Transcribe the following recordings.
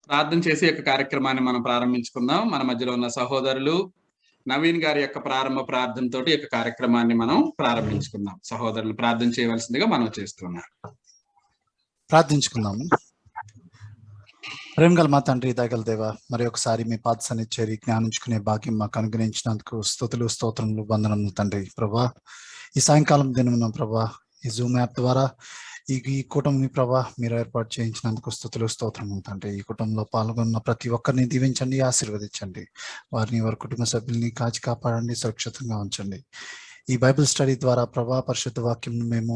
ప్రార్థన చేసి యొక్క కార్యక్రమాన్ని మనం ప్రారంభించుకుందాం. మన మధ్యలో ఉన్న సహోదరులు నవీన్ గారి యొక్క ప్రారంభ ప్రార్థనతో ఈ యొక్క కార్యక్రమాన్ని మనం ప్రారంభించుకుందాం. సహోదరులు ప్రార్థన చేయవలసిందిగా మనం చేస్తున్నాం. ప్రార్థించుకుందాము. ప్రేమగల మా తండ్రి, దయగల దేవ, మరి ఒకసారి మీ పాద సన్నిధి చేరి జ్ఞానించుకునే భాగ్యం మాకు అనుగ్రహించినందుకు స్తుతులు, స్తోత్రములు, వందనములు తండ్రి. ప్రభా, ఈ సాయంకాలం దినమున ప్రభా ఈ జూమ్ యాప్ ద్వారా ఈ కూటమిని ప్రభా మీరు ఏర్పాటు చేయించినందుకు స్తుతులు, స్తోత్రములు తండ్రి. ఈ కుటుంబంలో పాల్గొన్న ప్రతి ఒక్కరిని దీవించండి, ఆశీర్వదించండి. వారిని, వారి కుటుంబ సభ్యుల్ని కాచి కాపాడండి, సురక్షితంగా ఉంచండి. ఈ బైబిల్ స్టడీ ద్వారా ప్రభా పరిశుద్ధ వాక్యం మేము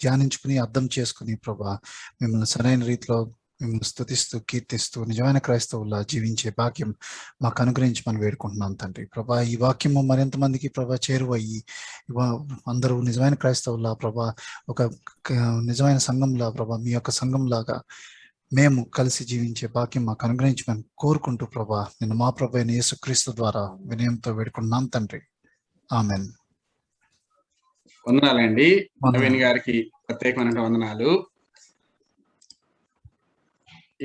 ధ్యానించుకుని అర్థం చేసుకుని ప్రభా మిమ్మల్ని సరైన రీతిలో మిమ్మల్ని స్తుతిస్తూ, కీర్తిస్తూ నిజమైన క్రైస్తవుల్లా జీవించే భాగ్యం మాకు అనుగ్రహించమని వేడుకుంటున్నాం తండ్రి. ప్రభా ఈ వాక్యము మరింతమందికి ప్రభా చేరువయ్యి అందరూ నిజమైన క్రైస్తవుల్లా ప్రభా ఒక నిజమైన సంఘంలా ప్రభా మీ యొక్క సంఘంలాగా మేము కలిసి జీవించే భాగ్యం మాకు అనుగ్రహించమని కోరుకుంటూ ప్రభా నిన్ను మా ప్రభు అయిన యేసుక్రీస్తు ద్వారా వినయంతో వేడుకుంటున్నాం తండ్రి. ఆమెన్. వందనాలండి. నవీన్ గారికి ప్రత్యేకమైన వందనాలు.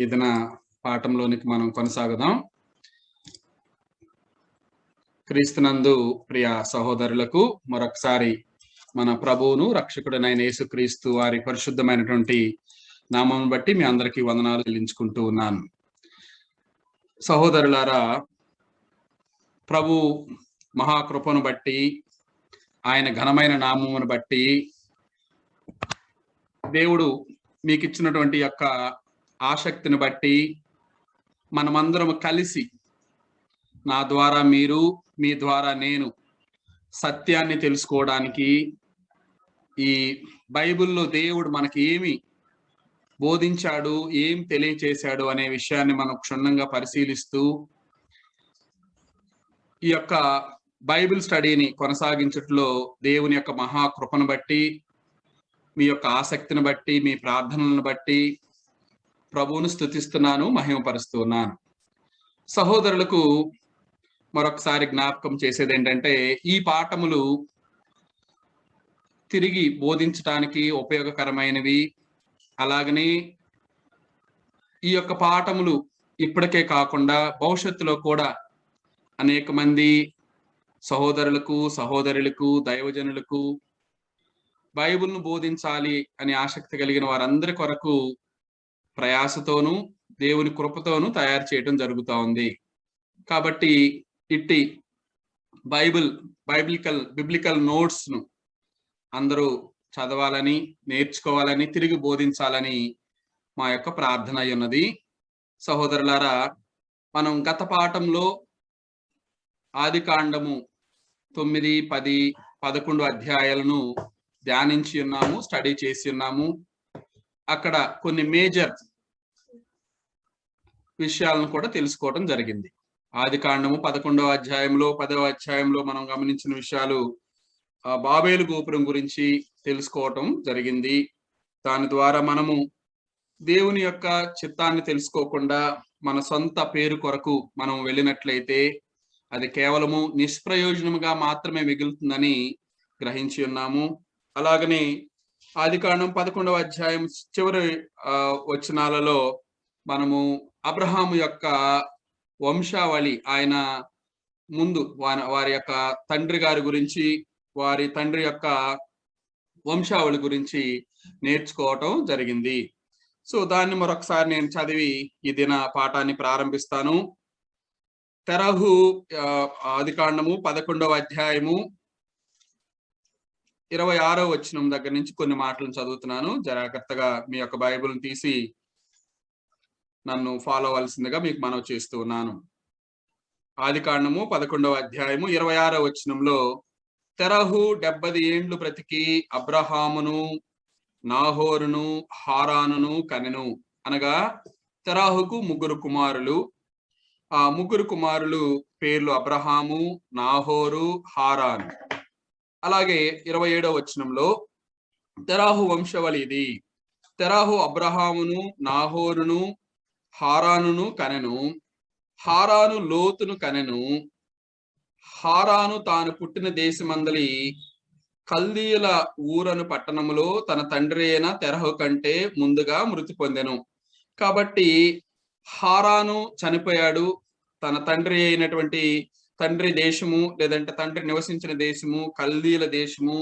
ఈదిన పాఠంలోనికి మనం కొనసాగుదాం. క్రీస్తునందు ప్రియ సహోదరులకు మరొకసారి మన ప్రభువును రక్షకుడైన యేసుక్రీస్తు వారి పరిశుద్ధమైనటువంటి నామం బట్టి మీ అందరికీ వందనాలు చెల్లించుకుంటూ ఉన్నాను. సహోదరులారా, ప్రభు మహాకృపను బట్టి, ఆయన ఘనమైన నామమును బట్టి, దేవుడు మీకు ఇచ్చినటువంటి యొక్క ఆసక్తిని బట్టి మనమందరం కలిసి నా ద్వారా మీరు, మీ ద్వారా నేను సత్యాన్ని తెలుసుకోవడానికి, ఈ బైబిల్లో దేవుడు మనకి ఏమి బోధించాడు, ఏం తెలియచేశాడు అనే విషయాన్ని మనం క్షుణ్ణంగా పరిశీలిస్తూ ఈ యొక్క బైబిల్ స్టడీని కొనసాగించట్లో దేవుని యొక్క మహాకృపను బట్టి, మీ యొక్క ఆసక్తిని బట్టి, మీ ప్రార్థనలను బట్టి ప్రభువును స్తుతిస్తున్నాను, మహిమపరుస్తున్నాను. సహోదరులకు మరొకసారి జ్ఞాపకం చేసేది ఏంటంటే, ఈ పాఠములు తిరిగి బోధించడానికి ఉపయోగకరమైనవి. అలాగని ఈ యొక్క పాఠములు ఇప్పటికే కాకుండా భవిష్యత్తులో కూడా అనేక మంది సహోదరులకు, సహోదరులకు, దైవజనులకు బైబిల్ను బోధించాలి అని ఆసక్తి కలిగిన వారందరి కొరకు ప్రయాసతోనూ దేవుని కృపతోనూ తయారు చేయడం జరుగుతూ ఉంది. కాబట్టి ఇట్టి బిబ్లికల్ నోట్స్ ను అందరూ చదవాలని, నేర్చుకోవాలని, తిరిగి బోధించాలని మా యొక్క ప్రార్థన అయి ఉన్నది. సహోదరులారా, మనం గత పాఠంలో ఆదికాండము 9, 10, 11 అధ్యాయాలను ధ్యానించి ఉన్నాము, స్టడీ చేసి ఉన్నాము. అక్కడ కొన్ని మేజర్ విషయాలను కూడా తెలుసుకోవడం జరిగింది. ఆదికాండము 11వ అధ్యాయంలో, 10వ అధ్యాయంలో మనం గమనించిన విషయాలు బాబేలు గోపురం గురించి తెలుసుకోవటం జరిగింది. దాని ద్వారా మనము దేవుని యొక్క చిత్తాన్ని తెలుసుకోకుండా మన సొంత పేరు కొరకు మనం వెళ్ళినట్లయితే అది కేవలము నిష్ప్రయోజనముగా మాత్రమే మిగులుతుందని గ్రహించి ఉన్నాము. అలాగనే ఆదికాండం 11వ అధ్యాయం చివరి వచనాలలో మనము అబ్రహాము యొక్క వంశావళి, ఆయన ముందు వారి యొక్క తండ్రి గారి గురించి, వారి తండ్రి యొక్క వంశావళి గురించి నేర్చుకోవటం జరిగింది. సో దాన్ని మరొకసారి నేను చదివి ఈ దిన పాఠాన్ని ప్రారంభిస్తాను. తెరహు ఆదికాండము 11వ అధ్యాయము 26వ వచనం దగ్గర నుంచి కొన్ని మాటలను చదువుతున్నాను. జాగ్రత్తగా మీ యొక్క బైబిల్ని తీసి నన్ను ఫాలో అవ్వాల్సిందిగా మీకు మనవి చేస్తూ ఉన్నాను. ఆదికాండము 11వ అధ్యాయము 26వ వచనంలో, తెరహు 70 ఏండ్లు బ్రతికి అబ్రహామును, నాహోరును, హారానును కనెను. అనగా తెరహుకు 3 కుమారులు. ఆ 3 కుమారులు పేర్లు అబ్రహాము, నాహోరు, హారాను. అలాగే 27వ వచనంలో తెరహు వంశవళి ఇది. తెరహు అబ్రహామును, నాహోరును, హారానును కనెను. హారాను లోతును కనెను. హారాను తాను పుట్టిన దేశమందలి కల్దీయుల ఊరను పట్టణములో తన తండ్రి అయిన తెరహు కంటే ముందుగా మృతి పొందెను. కాబట్టి హారాను చనిపోయాడు. తన తండ్రి అయినటువంటి తండ్రి దేశము లేదంటే తండ్రి నివసించిన దేశము కల్దీల దేశము,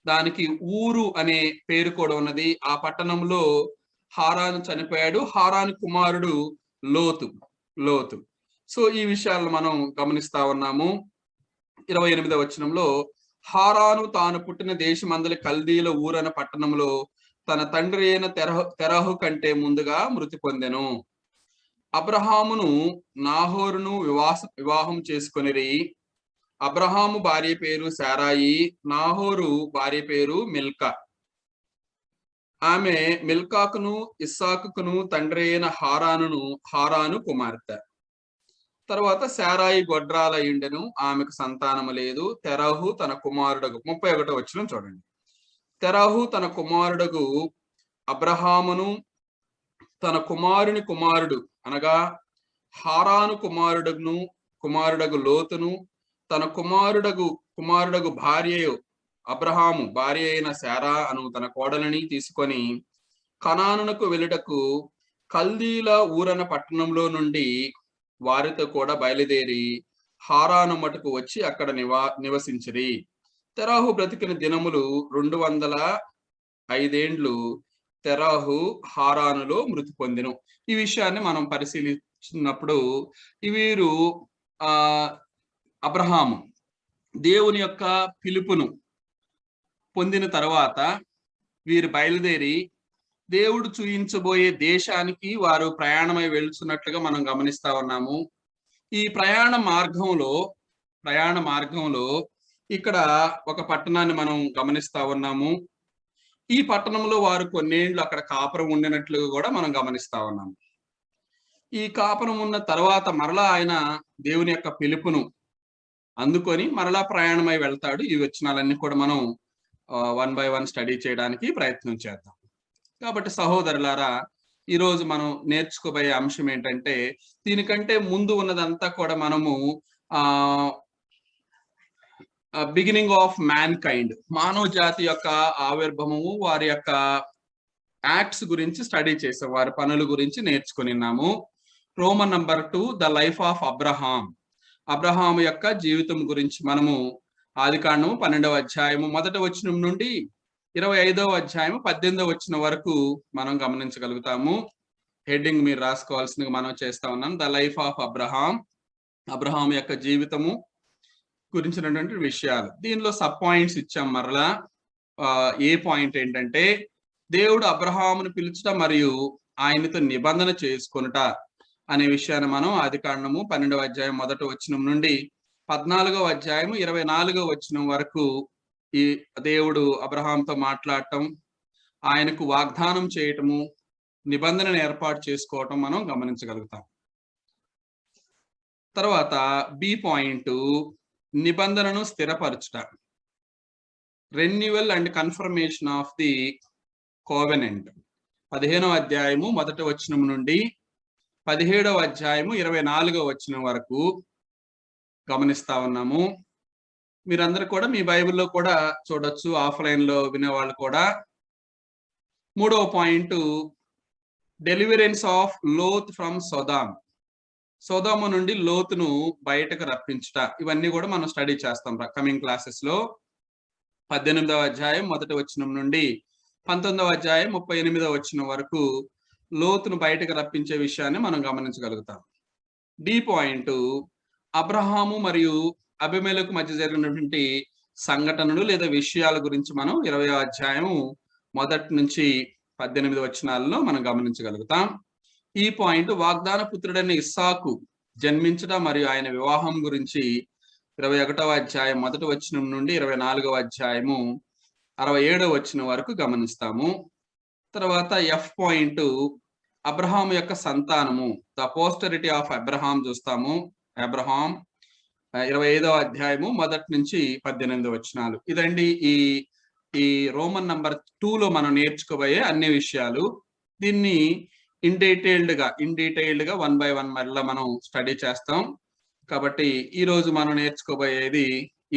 దానికి ఊరు అనే పేరు కూడా ఉన్నది. ఆ పట్టణంలో హారాను చనిపోయాడు. హారాను కుమారుడు లోతు. సో ఈ విషయాలను మనం గమనిస్తా ఉన్నాము. 28వ వచనంలో హారాను తాను పుట్టిన దేశమందలి కల్దీల ఊరన పట్టణంలో తన తండ్రి అయిన తెరహు కంటే ముందుగా మృతి పొందెను. అబ్రహామును నాహోరును వివాహం చేసుకొనిరి. అబ్రహాము భార్య పేరు శారాయి, నాహోరు భార్య పేరు మిల్కా. ఆమె మిల్కాకును ఇస్సాకును తండ్రి అయిన హారాను కుమార్తె. తర్వాత శారాయి గొడ్రాలయుండెను, ఆమెకు సంతానము లేదు. తెరహు తన కుమారుడగు 31వ వచనం చూడండి. తెరహు తన కుమారుడగు అబ్రహామును తన కుమారుని కుమారుడు అనగా హారాను కుమారుడగు లోతును తన కుమారుడగు భార్యయు అబ్రహాము భార్య అయిన శారా అను తన కోడలిని తీసుకొని కనానునకు వెళ్ళుటకు కల్దీల ఊరన పట్టణంలో నుండి వారితో కూడా బయలుదేరి హారాను మటుకు వచ్చి అక్కడ నివసించిరి. తెరాహు బ్రతికిన దినములు 205 ఏండ్లు. తెరాహు హారానులో మృతి పొందెను. ఈ విషయాన్ని మనం పరిశీలించినప్పుడు వీరు అబ్రహాము దేవుని యొక్క పిలుపును పొందిన తర్వాత వీరు బయలుదేరి దేవుడు చూయించబోయే దేశానికి వారు ప్రయాణమై వెళ్తున్నట్లుగా మనం గమనిస్తా ఉన్నాము. ఈ ప్రయాణ మార్గంలో ఇక్కడ ఒక పట్టణాన్ని మనం గమనిస్తా ఉన్నాము. ఈ పట్టణంలో వారు కొన్నేండ్లు అక్కడ కాపురం ఉండినట్లుగా కూడా మనం గమనిస్తా ఉన్నాము. ఈ కాపురం ఉన్న తర్వాత మరలా ఆయన దేవుని యొక్క పిలుపును అందుకొని మరలా ప్రయాణమై వెళ్తాడు. ఈ వచనాలన్నీ కూడా మనం 1 by 1 స్టడీ చేయడానికి ప్రయత్నం చేద్దాం. కాబట్టి సహోదరులారా, ఈరోజు మనం నేర్చుకోబోయే అంశం ఏంటంటే, దీనికంటే ముందు ఉన్నదంతా కూడా మనము బిగినింగ్ ఆఫ్ మ్యాన్ కైండ్, మానవ జాతి యొక్క ఆవిర్భావము, వారి యొక్క యాక్ట్స్ గురించి స్టడీ చేసాం, వారి పనుల గురించి నేర్చుకున్నాము. Roman number 2 the life of Abraham యొక్క జీవితం గురించి మనము ఆదికాండము 12వ అధ్యాయము 1వ వచనం నుండి 25వ అధ్యాయము 18వ వచనం వరకు మనం గమనించగలుగుతాము. హెడ్డింగ్ మీరు రాసుకోవాల్సిందిగా మనం చేస్తా ఉన్నాం. ద లైఫ్ ఆఫ్ అబ్రహాం యొక్క జీవితము గురించినటువంటి విషయాలు. దీనిలో సబ్ పాయింట్స్ ఇచ్చాం. మరలా ఏ పాయింట్ ఏంటంటే, దేవుడు అబ్రహామును పిలుచుట మరియు ఆయనతో నిబంధన చేసుకొనుట అనే విషయాన్ని మనం ఆదికాండము 12వ అధ్యాయం 1వ వచనం నుండి 14వ అధ్యాయం 24వ వచనం వరకు ఈ దేవుడు అబ్రహాంతో మాట్లాడటం, ఆయనకు వాగ్దానం చేయటము, నిబంధనను ఏర్పాటు చేసుకోవటం మనం గమనించగలుగుతాం. తర్వాత బి పాయింట్, నిబంధనను స్థిరపరచుట, renewal and confirmation of the covenant. 15వ అధ్యాయము 1వ వచనం నుండి 17వ అధ్యాయము 24వ వచనం వరకు గమనిస్తా ఉన్నాము. మీరందరూ కూడా మీ బైబిల్లో కూడా చూడొచ్చు, ఆఫ్లైన్ లో వినేవాళ్ళు కూడా. 3వ point, deliverance of Lot from Sodom నుండి లోతును బయటకు రప్పించుట. ఇవన్నీ కూడా మనం స్టడీ చేస్తాం కమింగ్ క్లాసెస్ లో. 18వ అధ్యాయం 1వ వచనం నుండి 19వ అధ్యాయం 38వ వచనం వరకు లోతును బయటకు రప్పించే విషయాన్ని మనం గమనించగలుగుతాం. డి పాయింట్, అబ్రహాము మరియు అబిమెలెకు మధ్య జరిగినటువంటి సంఘటనలు లేదా విషయాల గురించి మనం 20వ అధ్యాయం 1 నుంచి 18 వచనాలలో మనం గమనించగలుగుతాం. ఈ పాయింట్, వాగ్దాన పుత్రుడైన ఇస్సాకు జన్మించడం మరియు ఆయన వివాహం గురించి 21వ అధ్యాయం 1వ వచనం నుండి 24వ అధ్యాయము 67వ వచనం వరకు గమనిస్తాము. తర్వాత ఎఫ్ పాయింట్, అబ్రహాం యొక్క సంతానము, ద పోస్టరిటీ ఆఫ్ అబ్రహాం చూస్తాము. అబ్రహాం 25వ అధ్యాయము 1 నుంచి 18 వచనాలు. ఇదండి ఈ రోమన్ నంబర్ 2లో మనం నేర్చుకోబోయే అన్ని విషయాలు. దీన్ని ఇన్ డీటెయిల్డ్ గా 1 by 1 మరలా మనం స్టడీ చేస్తాం. కాబట్టి ఈ రోజు మనం నేర్చుకోబోయేది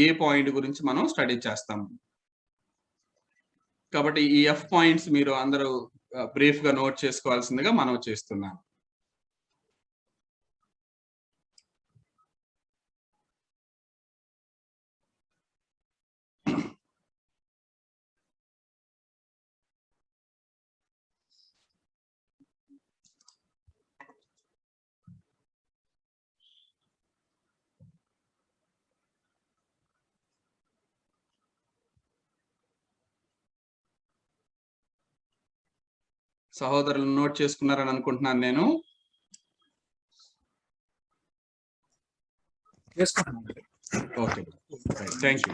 ఏ పాయింట్ గురించి మనం స్టడీ చేస్తాం. కాబట్టి ఈ ఎఫ్ పాయింట్స్ మీరు అందరూ బ్రీఫ్ గా నోట్ చేసుకోవాల్సిందిగా మనం చేస్తున్నాం. సహోదరులు నోట్ చేసుకున్నారని అనుకుంటున్నాను నేను. Okay, thank you.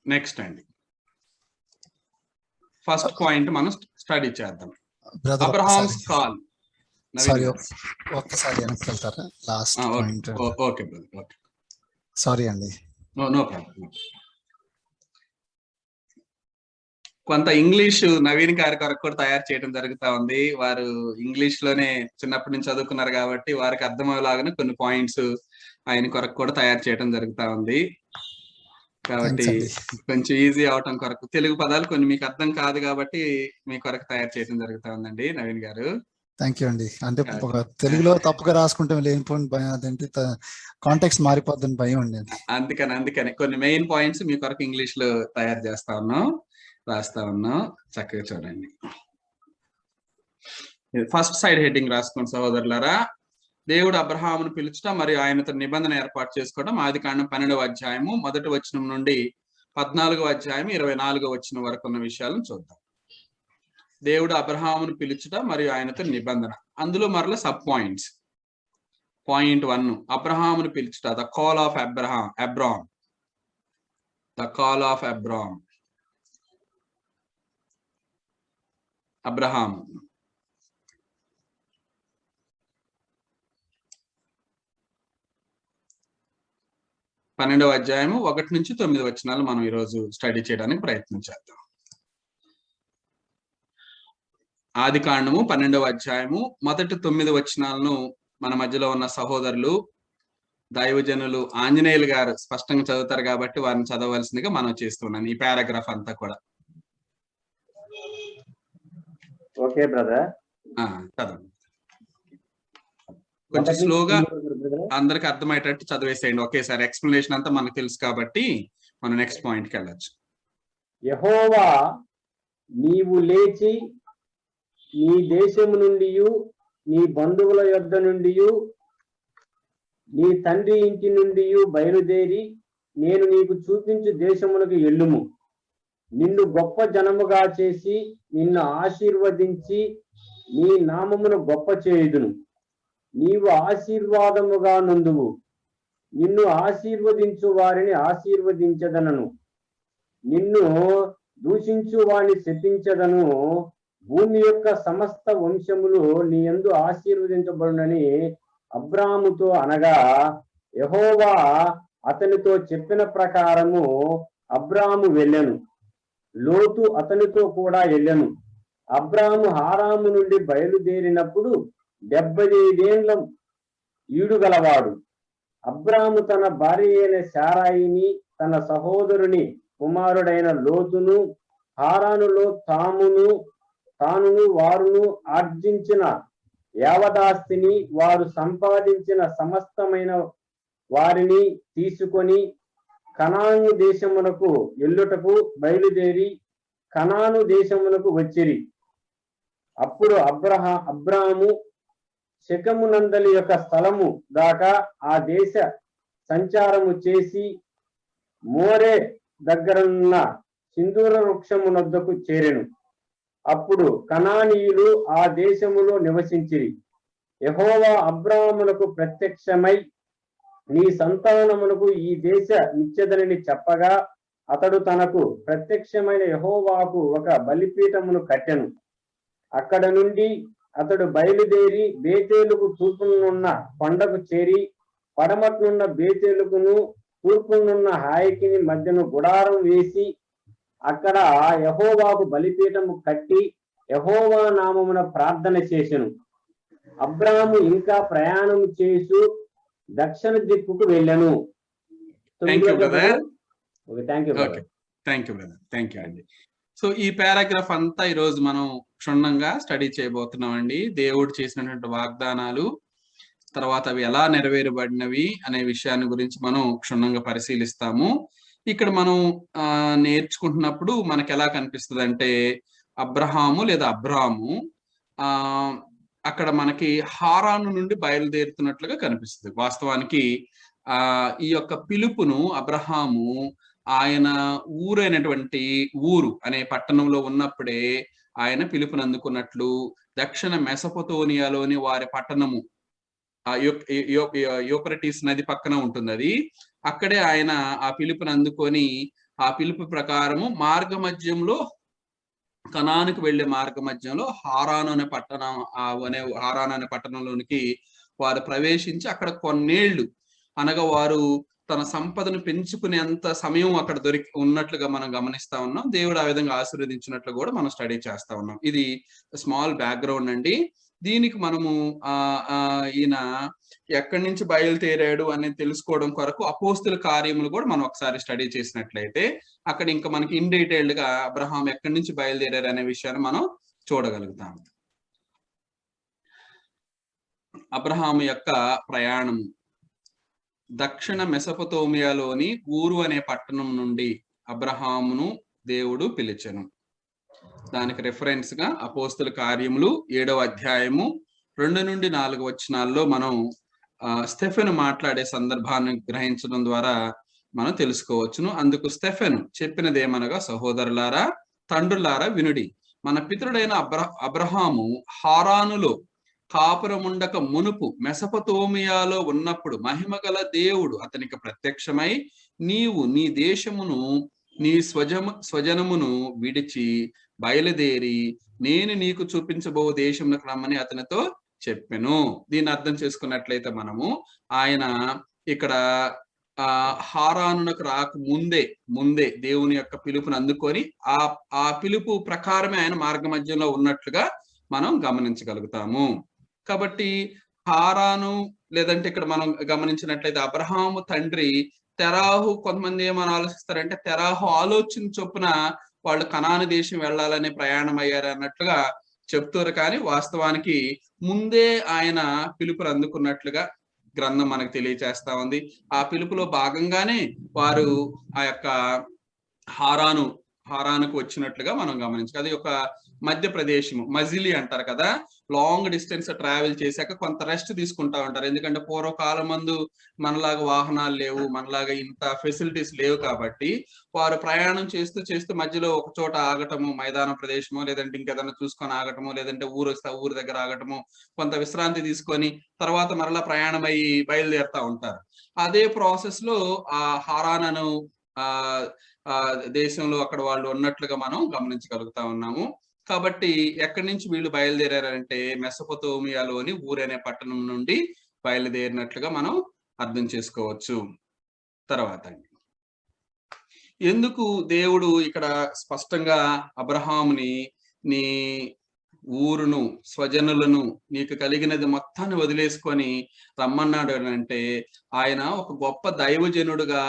నెక్స్ట్ అండి, ఫస్ట్ పాయింట్ మనం స్టడీ చేద్దాం. Abraham's call. ఒక్కసారి వెనక్కి వెళ్తారా? Last point. Okay brother, okay, sorry అండి. No problem. కొంత ఇంగ్లీష్ నవీన్ గారి కొరకు కూడా తయారు చేయడం జరుగుతా ఉంది. వారు ఇంగ్లీష్ లోనే చిన్నప్పటి నుంచి చదువుకున్నారు కాబట్టి వారికి అర్థమయ్యేలాగానే కొన్ని పాయింట్స్ ఆయన కొరకు కూడా తయారు చేయడం జరుగుతా ఉంది. కాబట్టి కొంచెం ఈజీ అవటం కొరకు తెలుగు పదాలు కొన్ని మీకు అర్థం కాదు కాబట్టి మీ కొరకు తయారు చేయడం జరుగుతా ఉందండి నవీన్ గారు. థ్యాంక్ యూ అండి. అంటే తెలుగులో తప్పుగా రాసుకుంటే లేనిపోయిన భయం, అదేంటి కాంటెక్స్ట్ మారిపోద్దని భయం అండి. అందుకని కొన్ని మెయిన్ పాయింట్స్ మీ కొరకు ఇంగ్లీష్ లో తయారు చేస్తా ఉన్నాం, రాస్తా ఉన్నాం. చక్కగా చూడండి. ఫస్ట్ సైడ్ హెడ్డింగ్ రాసుకోండి సహోదరులారా. దేవుడు అబ్రహామును పిలుచుట మరియు ఆయనతో నిబంధన ఏర్పాటు చేసుకోవడం. ఆదికాండం 12వ అధ్యాయము 1వ వచనం నుండి 14వ అధ్యాయం 24వ వచనం వరకు ఉన్న విషయాలను చూద్దాం. దేవుడు అబ్రహామును పిలుచుట మరియు ఆయనతో నిబంధన. అందులో మరల సబ్ పాయింట్స్. పాయింట్ 1, అబ్రహామును పిలుచుట, the call of Abram. The call of Abraham. 12వ అధ్యాయము 1 నుంచి 9 వచనాలు మనం ఈరోజు స్టడీ చేయడానికి ప్రయత్నం చేద్దాం. ఆదికాండము 12వ అధ్యాయము మొదటి 9 వచనాలను మన మధ్యలో ఉన్న సహోదరులు దైవజనులు ఆంజనేయులు గారు స్పష్టంగా చదువుతారు కాబట్టి వారిని చదవవలసిందిగా మనం చేస్తున్నాను ఈ పారాగ్రాఫ్ అంతా కూడా. ఓకే బ్రదర్, చదవండి. కొంచెం స్లోగా అందరికి అర్థమయ్యేటట్టు చదివేసేయండి ఒకేసారి. ఎక్స్ప్లెనేషన్ అంతా మనకు తెలుసు కాబట్టి మనం నెక్స్ట్ పాయింట్కి వెళ్ళచ్చు. యెహోవా, నీవు లేచి నీ దేశము నుండి, నీ బంధువుల యొద్ద నుండి, నీ తండ్రి ఇంటి నుండి బయలుదేరి నేను నీకు చూపించు దేశములకు ఎల్లుము. నిన్ను గొప్ప జనముగా చేసి నిన్ను ఆశీర్వదించి నీ నామమును గొప్ప చేయుదును. నీవు ఆశీర్వాదముగా నుండువు. నిన్ను ఆశీర్వదించు వారిని ఆశీర్వదించదనను, నిన్ను దూషించు వారిని శపించదను. భూమి యొక్క సమస్త వంశములు నీ యందు ఆశీర్వదించబడునని అబ్రాముతో అనగా, యెహోవా అతనితో చెప్పిన ప్రకారము అబ్రాము వెళ్ళెను. లోతు అతనితో కూడా వెళ్ళెను. అబ్రాము హారాము నుండి బయలుదేరినప్పుడు 75 ఏండ్ల ఈడుగలవాడు. అబ్రాము తన భార్య అయిన శారాయిని, తన సహోదరుని కుమారుడైన లోతును, హారానులో తానును వారును ఆర్జించిన యావదాస్తిని, వారు సంపాదించిన సమస్తమైన వారిని తీసుకొని కనాను దేశమునకు ఎల్లుటకు బయలుదేరి కనాను దేశమునకు వచ్చిరి. అప్పుడు అబ్రాము శెకెమునందలి యొక్క స్థలము దాకా ఆ దేశ సంచారము చేసి మోరే దగ్గరున్న సింధూర వృక్షమునొద్దకు చేరెను. అప్పుడు కనానీయులు ఆ దేశములో నివసించిరి. యెహోవా అబ్రామునకు ప్రత్యక్షమై, నీ సంతానమునకు ఈ దేశ నిత్యదని చెప్పగా, అతడు తనకు ప్రత్యక్షమైన యెహోవాకు ఒక బలిపీఠమును కట్టెను. అక్కడ నుండి అతడు బయలుదేరి బేతేలుకు తూర్పునున్న కొండకు చేరి, పడమట్నున్న బేతేలుకును తూర్పునున్న హాయికిని మధ్యను గుడారం వేసి అక్కడ యెహోవాకు బలిపీఠము కట్టి యెహోవా నామమున ప్రార్థన చేసెను. అబ్రాము ఇంకా ప్రయాణం చేసు దక్షిణ దిక్కుకు వెళ్ళెను. థ్యాంక్ యూ అండి. సో ఈ పారాగ్రాఫ్ అంతా ఈరోజు మనం క్షుణ్ణంగా స్టడీ చేయబోతున్నాం అండి. దేవుడు చేసినటువంటి వాగ్దానాలు, తర్వాత అవి ఎలా నెరవేరబడినవి అనే విషయాన్ని గురించి మనం క్షుణ్ణంగా పరిశీలిస్తాము. ఇక్కడ మనం నేర్చుకుంటున్నప్పుడు మనకు ఎలా కనిపిస్తుంది అంటే, అబ్రహాము లేదా అబ్రాము అక్కడ మనకి హారాను నుండి బయలుదేరుతున్నట్లుగా కనిపిస్తుంది. వాస్తవానికి ఈ యొక్క పిలుపును అబ్రహాము ఆయన ఊరైనటువంటి ఊరు అనే పట్టణంలో ఉన్నప్పుడే ఆయన పిలుపునందుకున్నట్లు దక్షిణ మెసొపొతేమియాలోని వారి పట్టణము యూఫ్రటీస్ నది పక్కన ఉంటుంది. అది అక్కడే ఆయన ఆ పిలుపుని అందుకొని ఆ పిలుపు ప్రకారము మార్గ మధ్యంలో కనానుకు వెళ్లే మార్గ మధ్యంలో హారాను అనే పట్టణంలోనికి వారు ప్రవేశించి అక్కడ కొన్నేళ్లు అనగా వారు తన సంపదను పెంచుకునేంత సమయం అక్కడ ఉన్నట్లుగా మనం గమనిస్తా ఉన్నాం. దేవుడు ఆ విధంగా ఆశీర్వదించినట్లు కూడా మనం స్టడీ చేస్తా ఉన్నాం. ఇది స్మాల్ బ్యాక్గ్రౌండ్ అండి. దీనికి మనము ఈయన ఎక్కడి నుంచి బయలుదేరాడు అనేది తెలుసుకోవడం కొరకు అపోస్తుల కార్యములు కూడా మనం ఒకసారి స్టడీ చేసినట్లయితే అక్కడ ఇంకా మనకి ఇన్ డీటెయిల్డ్ గా అబ్రహాం ఎక్కడి నుంచి బయలుదేరారు అనే విషయాన్ని మనం చూడగలుగుతాం. అబ్రహాము యొక్క ప్రయాణం దక్షిణ మెసొపొతేమియాలోని ఊరు అనే పట్టణం నుండి అబ్రహామును దేవుడు పిలిచెను. దానికి రెఫరెన్స్ గా అపోస్తుల కార్యములు 7వ అధ్యాయము 2 నుండి 4 వచనాల్లో మనం స్టెఫెను మాట్లాడే సందర్భాన్ని గ్రహించడం ద్వారా మనం తెలుసుకోవచ్చును. అందుకు స్టెఫెను చెప్పినదేమనగా, సహోదరులారా, తండ్రులారా వినుడి. మన పితరుడైన అబ్రహాము హారానులో కాపురముండక మునుపు మెసొపొతేమియాలో ఉన్నప్పుడు మహిమగల దేవుడు అతనికి ప్రత్యక్షమై, నీవు నీ దేశమును నీ స్వజనమును విడిచి బయలుదేరి నేను నీకు చూపించబో దేశమునకు రమ్మని అతనితో చెప్పెను. దీన్ని అర్థం చేసుకున్నట్లయితే మనము ఆయన ఇక్కడ హారానునకు రాక ముందే దేవుని యొక్క పిలుపుని అందుకొని ఆ పిలుపు ప్రకారమే ఆయన మార్గ మధ్యంలో ఉన్నట్లుగా మనం గమనించగలుగుతాము. కాబట్టి హారాను లేదంటే ఇక్కడ మనం గమనించినట్లయితే అబ్రహాము తండ్రి తెరాహు, కొంతమంది ఏమని ఆలోచిస్తారంటే తెరాహు ఆలోచన చొప్పున వాళ్ళు కనాను దేశం వెళ్ళాలనే ప్రయాణం అయ్యారు అన్నట్లుగా చెప్తారు. కానీ వాస్తవానికి ముందే ఆయన పిలుపుని అందుకున్నట్లుగా గ్రంథం మనకు తెలియచేస్తా ఉంది. ఆ పిలుపులో భాగంగానే వారు ఆ యొక్క హారానుకు వచ్చినట్లుగా మనం గమనించాలి. అది ఒక మధ్యప్రదేశము, మజిలీ అంటారు కదా, లాంగ్ డిస్టెన్స్ ట్రావెల్ చేశాక కొంత రెస్ట్ తీసుకుంటా ఉంటారు. ఎందుకంటే పూర్వకాలం మందు మనలాగా వాహనాలు లేవు, మనలాగా ఇంత ఫెసిలిటీస్ లేవు. కాబట్టి వారు ప్రయాణం చేస్తూ మధ్యలో ఒక చోట ఆగటము, మైదాన ప్రదేశము లేదంటే ఇంకేదైనా చూసుకొని ఆగటము, లేదంటే ఊరు దగ్గర ఆగటము, కొంత విశ్రాంతి తీసుకొని తర్వాత మరలా ప్రయాణం అయ్యి బయలుదేరుతా ఉంటారు. అదే ప్రాసెస్ లో ఆ హారాను దేశంలో అక్కడ వాళ్ళు ఉన్నట్లుగా మనం గమనించగలుగుతా ఉన్నాము. కాబట్టి ఎక్కడి నుంచి వీళ్ళు బయలుదేరారంటే మెసొపొతేమియాలోని ఊరు అనే పట్టణం నుండి బయలుదేరినట్లుగా మనం అర్థం చేసుకోవచ్చు. తర్వాత ఎందుకు దేవుడు ఇక్కడ స్పష్టంగా అబ్రహాముని నీ ఊరును స్వజనులను నీకు కలిగినది మొత్తాన్ని వదిలేసుకొని రమ్మన్నాడు అంటే ఆయన ఒక గొప్ప దైవజనుడుగా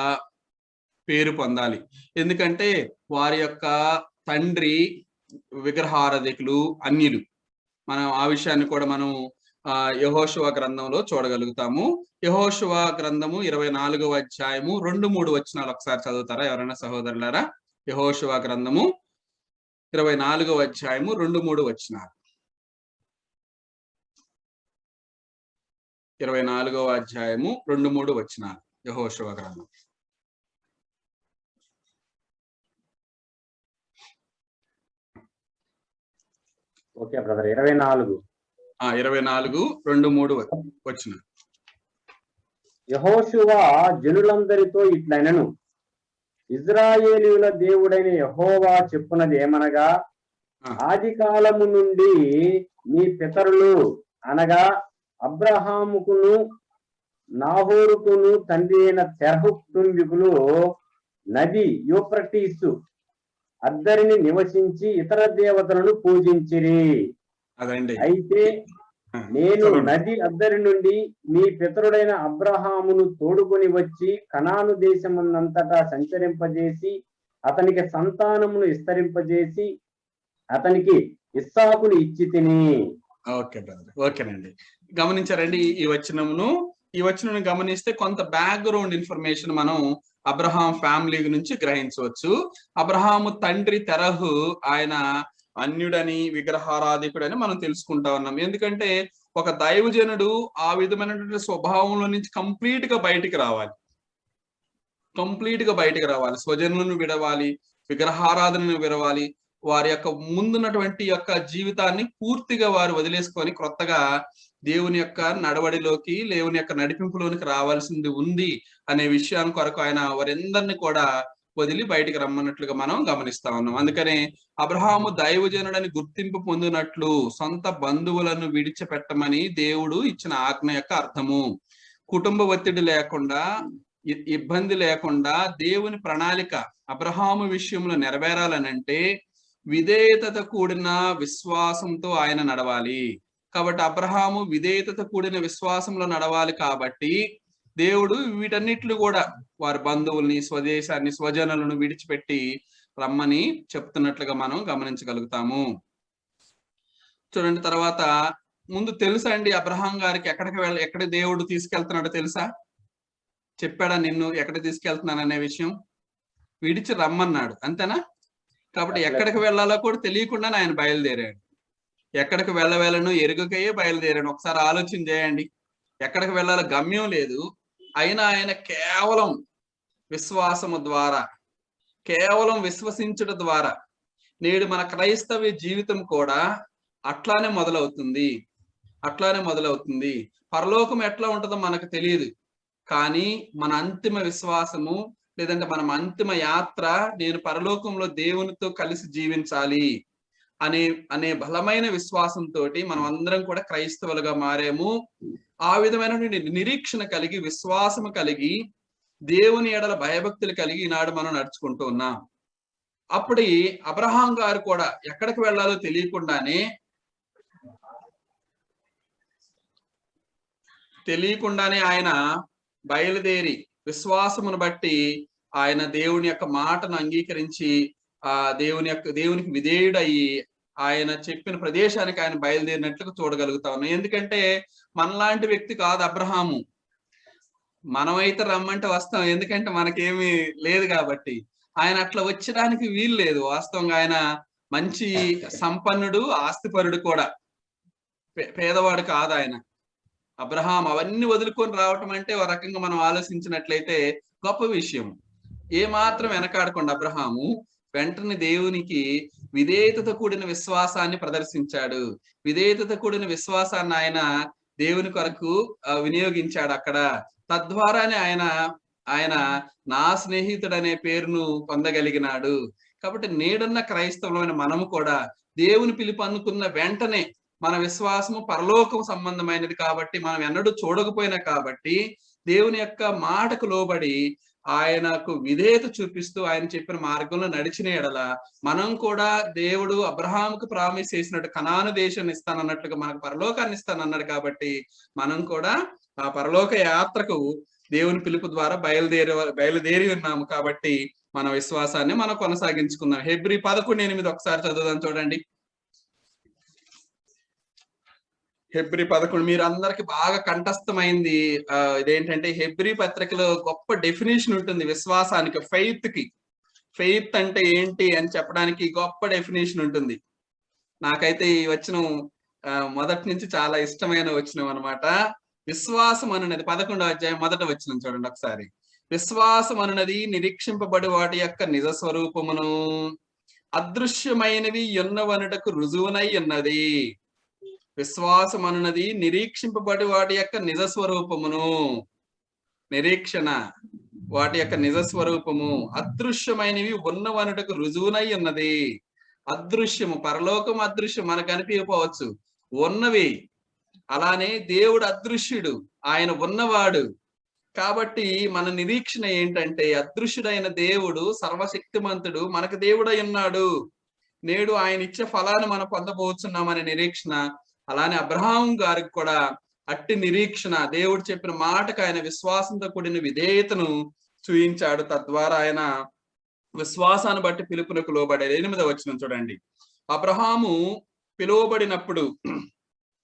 పేరు పొందాలి. ఎందుకంటే వారి యొక్క తండ్రి విగ్రహారాధికులు, అన్యులు. మనం ఆ విషయాన్ని కూడా మనం యెహోషువ గ్రంథంలో చూడగలుగుతాము. యెహోషువ గ్రంథము 24వ అధ్యాయము 2-3 వచనాలు ఒకసారి చదువుతారా ఎవరైనా సహోదరులారా? యెహోషువ గ్రంథము 24వ అధ్యాయము 2-3 వచనాలు. 24వ అధ్యాయము 2-3 వచనాలు యెహోషువ గ్రంథం. Okay brother. 24 2-3 వచ్చిన. యెహోషువ జనులందరితో ఇట్లనెను, ఇజ్రాయేలీయుల దేవుడైన యెహోవా చెప్పునది ఏమనగా, ఆది కాలము నుండి మీ పితరులు అనగా అబ్రహాముకును నాహోరుకును తండ్రి అయిన తెరహు కుటుంబీకులు నది యూఫ్రటీసు అద్దరిని నివసించి ఇతర దేవతలను పూజించిరి. అయితే నేను నది అద్దరి నుండి మీ పితరుడైన అబ్రహామును తోడుకొని వచ్చి కనాను దేశమునంతటా సంచరింపజేసి అతనికి సంతానమును విస్తరింపజేసి అతనికి ఇస్సాకును ఇచ్చి తిని. ఓకే బ్రదర్, ఓకేనండి. గమనించారండి ఈ వచనమును గమనిస్తే కొంత బ్యాక్గ్రౌండ్ ఇన్ఫర్మేషన్ మనం అబ్రహాం ఫ్యామిలీ నుంచి గ్రహించవచ్చు. అబ్రహాము తండ్రి తెరహు ఆయన అన్యుడని విగ్రహారాధికుడని మనం తెలుసుకుంటా ఉన్నాం. ఎందుకంటే ఒక దైవజనుడు ఆ విధమైనటువంటి స్వభావంలో నుంచి కంప్లీట్ గా బయటికి రావాలి. స్వజనులను విడవాలి, విగ్రహారాధనను విడవాలి, వారి యొక్క ముందున్నటువంటి యొక్క జీవితాన్ని పూర్తిగా వారు వదిలేసుకొని క్రొత్తగా దేవుని యొక్క నడవడిలోకి, దేవుని యొక్క నడిపింపులోనికి రావాల్సింది ఉంది అనే విషయాన్ని కొరకు ఆయన వారందరినీ కూడా వదిలి బయటికి రమ్మన్నట్లుగా మనం గమనిస్తా ఉన్నాం. అందుకనే అబ్రహాము దైవజనుడని గుర్తింపు పొందినట్లు సొంత బంధువులను విడిచిపెట్టమని దేవుడు ఇచ్చిన ఆజ్ఞ యొక్క అర్థము. కుటుంబ ఒత్తిడి లేకుండా, ఇబ్బంది లేకుండా దేవుని ప్రణాళిక అబ్రహాము విషయంలో నెరవేరాలనంటే విధేయత కూడిన విశ్వాసంతో ఆయన నడవాలి. కాబట్టి అబ్రహాము విధేయత కూడిన విశ్వాసంలో నడవాలి. కాబట్టి దేవుడు వీటన్నిటిని కూడా వారి బంధువుల్ని, స్వదేశాన్ని, స్వజనులను విడిచిపెట్టి రమ్మని చెప్తున్నట్లుగా మనం గమనించగలుగుతాము. చూడండి, తర్వాత ముందు తెలుసా అండి అబ్రహాం గారికి ఎక్కడ దేవుడు తీసుకెళ్తున్నాడో తెలుసా? చెప్పాడా నిన్ను ఎక్కడ తీసుకెళ్తున్నాను అనే విషయం? విడిచి రమ్మన్నాడు, అంతేనా? కాబట్టి ఎక్కడికి వెళ్ళాలో కూడా తెలియకుండానే ఆయన బయలుదేరాడు. ఎక్కడికి వెళ్ళను ఎరుగకయే బయలుదేరాడు. ఒకసారి ఆలోచన చేయండి, ఎక్కడికి వెళ్ళాలో గమ్యం లేదు, అయినా ఆయన కేవలం విశ్వాసము ద్వారా, కేవలం విశ్వసించడం ద్వారా, నేడు మన క్రైస్తవ జీవితం కూడా అట్లానే మొదలవుతుంది. పరలోకం ఎట్లా ఉంటుందో మనకు తెలియదు, కానీ మన అంతిమ విశ్వాసము లేదంటే మనం అంతిమ యాత్ర నేను పరలోకంలో దేవునితో కలిసి జీవించాలి అనే బలమైన విశ్వాసంతో మనం అందరం కూడా క్రైస్తవులుగా మారాము. ఆ విధమైనటువంటి నిరీక్షణ కలిగి, విశ్వాసము కలిగి, దేవుని ఎడల భయభక్తులు కలిగి ఈనాడు మనం నడుచుకుంటూ ఉన్నాం. అప్పుడు అబ్రహాం గారు కూడా ఎక్కడికి వెళ్ళాలో తెలియకుండానే ఆయన బయలుదేరి విశ్వాసమును బట్టి ఆయన దేవుని యొక్క మాటను అంగీకరించి దేవునికి విధేయుడయ్యి ఆయన చెప్పిన ప్రదేశానికి ఆయన బయలుదేరినట్లుగా చూడగలుగుతా ఉన్నాం. ఎందుకంటే మనలాంటి వ్యక్తి కాదు అబ్రహాము. మనమైతే రమ్మంటే వస్తాం, ఎందుకంటే మనకేమీ లేదు కాబట్టి. ఆయన అట్లా వచ్చడానికి వీలు లేదు. వాస్తవంగా ఆయన మంచి సంపన్నుడు, ఆస్తిపరుడు కూడా, పేదవాడు కాదు ఆయన. అబ్రహాం అవన్నీ వదులుకొని రావటం అంటే ఒక రకంగా మనం ఆలోచించినట్లయితే గొప్ప విషయం. ఏ మాత్రం వెనకాడకుండా అబ్రహాము వెంటనే దేవునికి విధేయతతో కూడిన విశ్వాసాన్ని ప్రదర్శించాడు. విధేయతతో కూడిన విశ్వాసాన్ని ఆయన దేవుని కొరకు వినియోగించాడు అక్కడ. తద్వారానే ఆయన నా స్నేహితుడనే పేరును పొందగలిగినాడు. కాబట్టి నేడున్న క్రైస్తవులమైన మనము కూడా దేవుని పిలుపు అందుకున్న వెంటనే మన విశ్వాసము పరలోకం సంబంధమైనది కాబట్టి, మనం ఎన్నడూ చూడకపోయినా కాబట్టి దేవుని యొక్క మాటకు లోబడి ఆయనకు విధేయత చూపిస్తూ ఆయన చెప్పిన మార్గంలో నడిచిన ఎడల మనం కూడా దేవుడు అబ్రహాముకు ప్రామిస్ చేసినట్టు కనాను దేశాన్ని ఇస్తానన్నట్లుగా మనకు పరలోకాన్ని ఇస్తానన్నాడు. కాబట్టి మనం కూడా ఆ పరలోక యాత్రకు దేవుని పిలుపు ద్వారా బయలుదేరి ఉన్నాము. కాబట్టి మన విశ్వాసాన్ని మనం కొనసాగించుకుందాం. హెబ్రీ 11:8 ఒకసారి చదువుదాం, చూడండి. హెబ్రీ 11 మీరు అందరికి బాగా కంఠస్థమైంది. ఇదేంటంటే హెబ్రీ పత్రికలో గొప్ప డెఫినేషన్ ఉంటుంది విశ్వాసానికి, ఫెయిత్ కి. ఫెయిత్ అంటే ఏంటి అని చెప్పడానికి గొప్ప డెఫినేషన్ ఉంటుంది. నాకైతే ఈ వచనం మొదటి నుంచి చాలా ఇష్టమైన వచనం అనమాట. విశ్వాసం అనున్నది 11వ అధ్యాయం 1వ వచనం చూడండి ఒకసారి. విశ్వాసం అనున్నది నిరీక్షింపబడి వాటి యొక్క నిజ స్వరూపమును, అదృశ్యమైనవి ఉన్నవనుటకు రుజువునై ఉన్నది. విశ్వాసం అనున్నది నిరీక్షింపబడి వాటి యొక్క నిజ స్వరూపమును, నిరీక్షణ వాటి యొక్క నిజ స్వరూపము, అదృశ్యమైనవి ఉన్నవనుటకు రుజువునై ఉన్నది. అదృశ్యము, పరలోకం అదృశ్యం, మనకు అనిపించకపోవచ్చు, ఉన్నవి. అలానే దేవుడు అదృశ్యుడు, ఆయన ఉన్నవాడు. కాబట్టి మన నిరీక్షణ ఏంటంటే అదృశ్యుడైన దేవుడు సర్వశక్తిమంతుడు మనకు దేవుడై ఉన్నాడు. నేడు ఆయన ఇచ్చే ఫలాన్ని మనం పొందబోతున్నామనే నిరీక్షణ. అలానే అబ్రహాం గారికి కూడా అట్టి నిరీక్షణ, దేవుడు చెప్పిన మాటకు ఆయన విశ్వాసంతో కూడిన విధేయతను చూయించాడు. తద్వారా ఆయన విశ్వాసాన్ని బట్టి పిలుపునకు లోబడాడు. 8వ వచనం చూడండి. అబ్రహాము పిలువబడినప్పుడు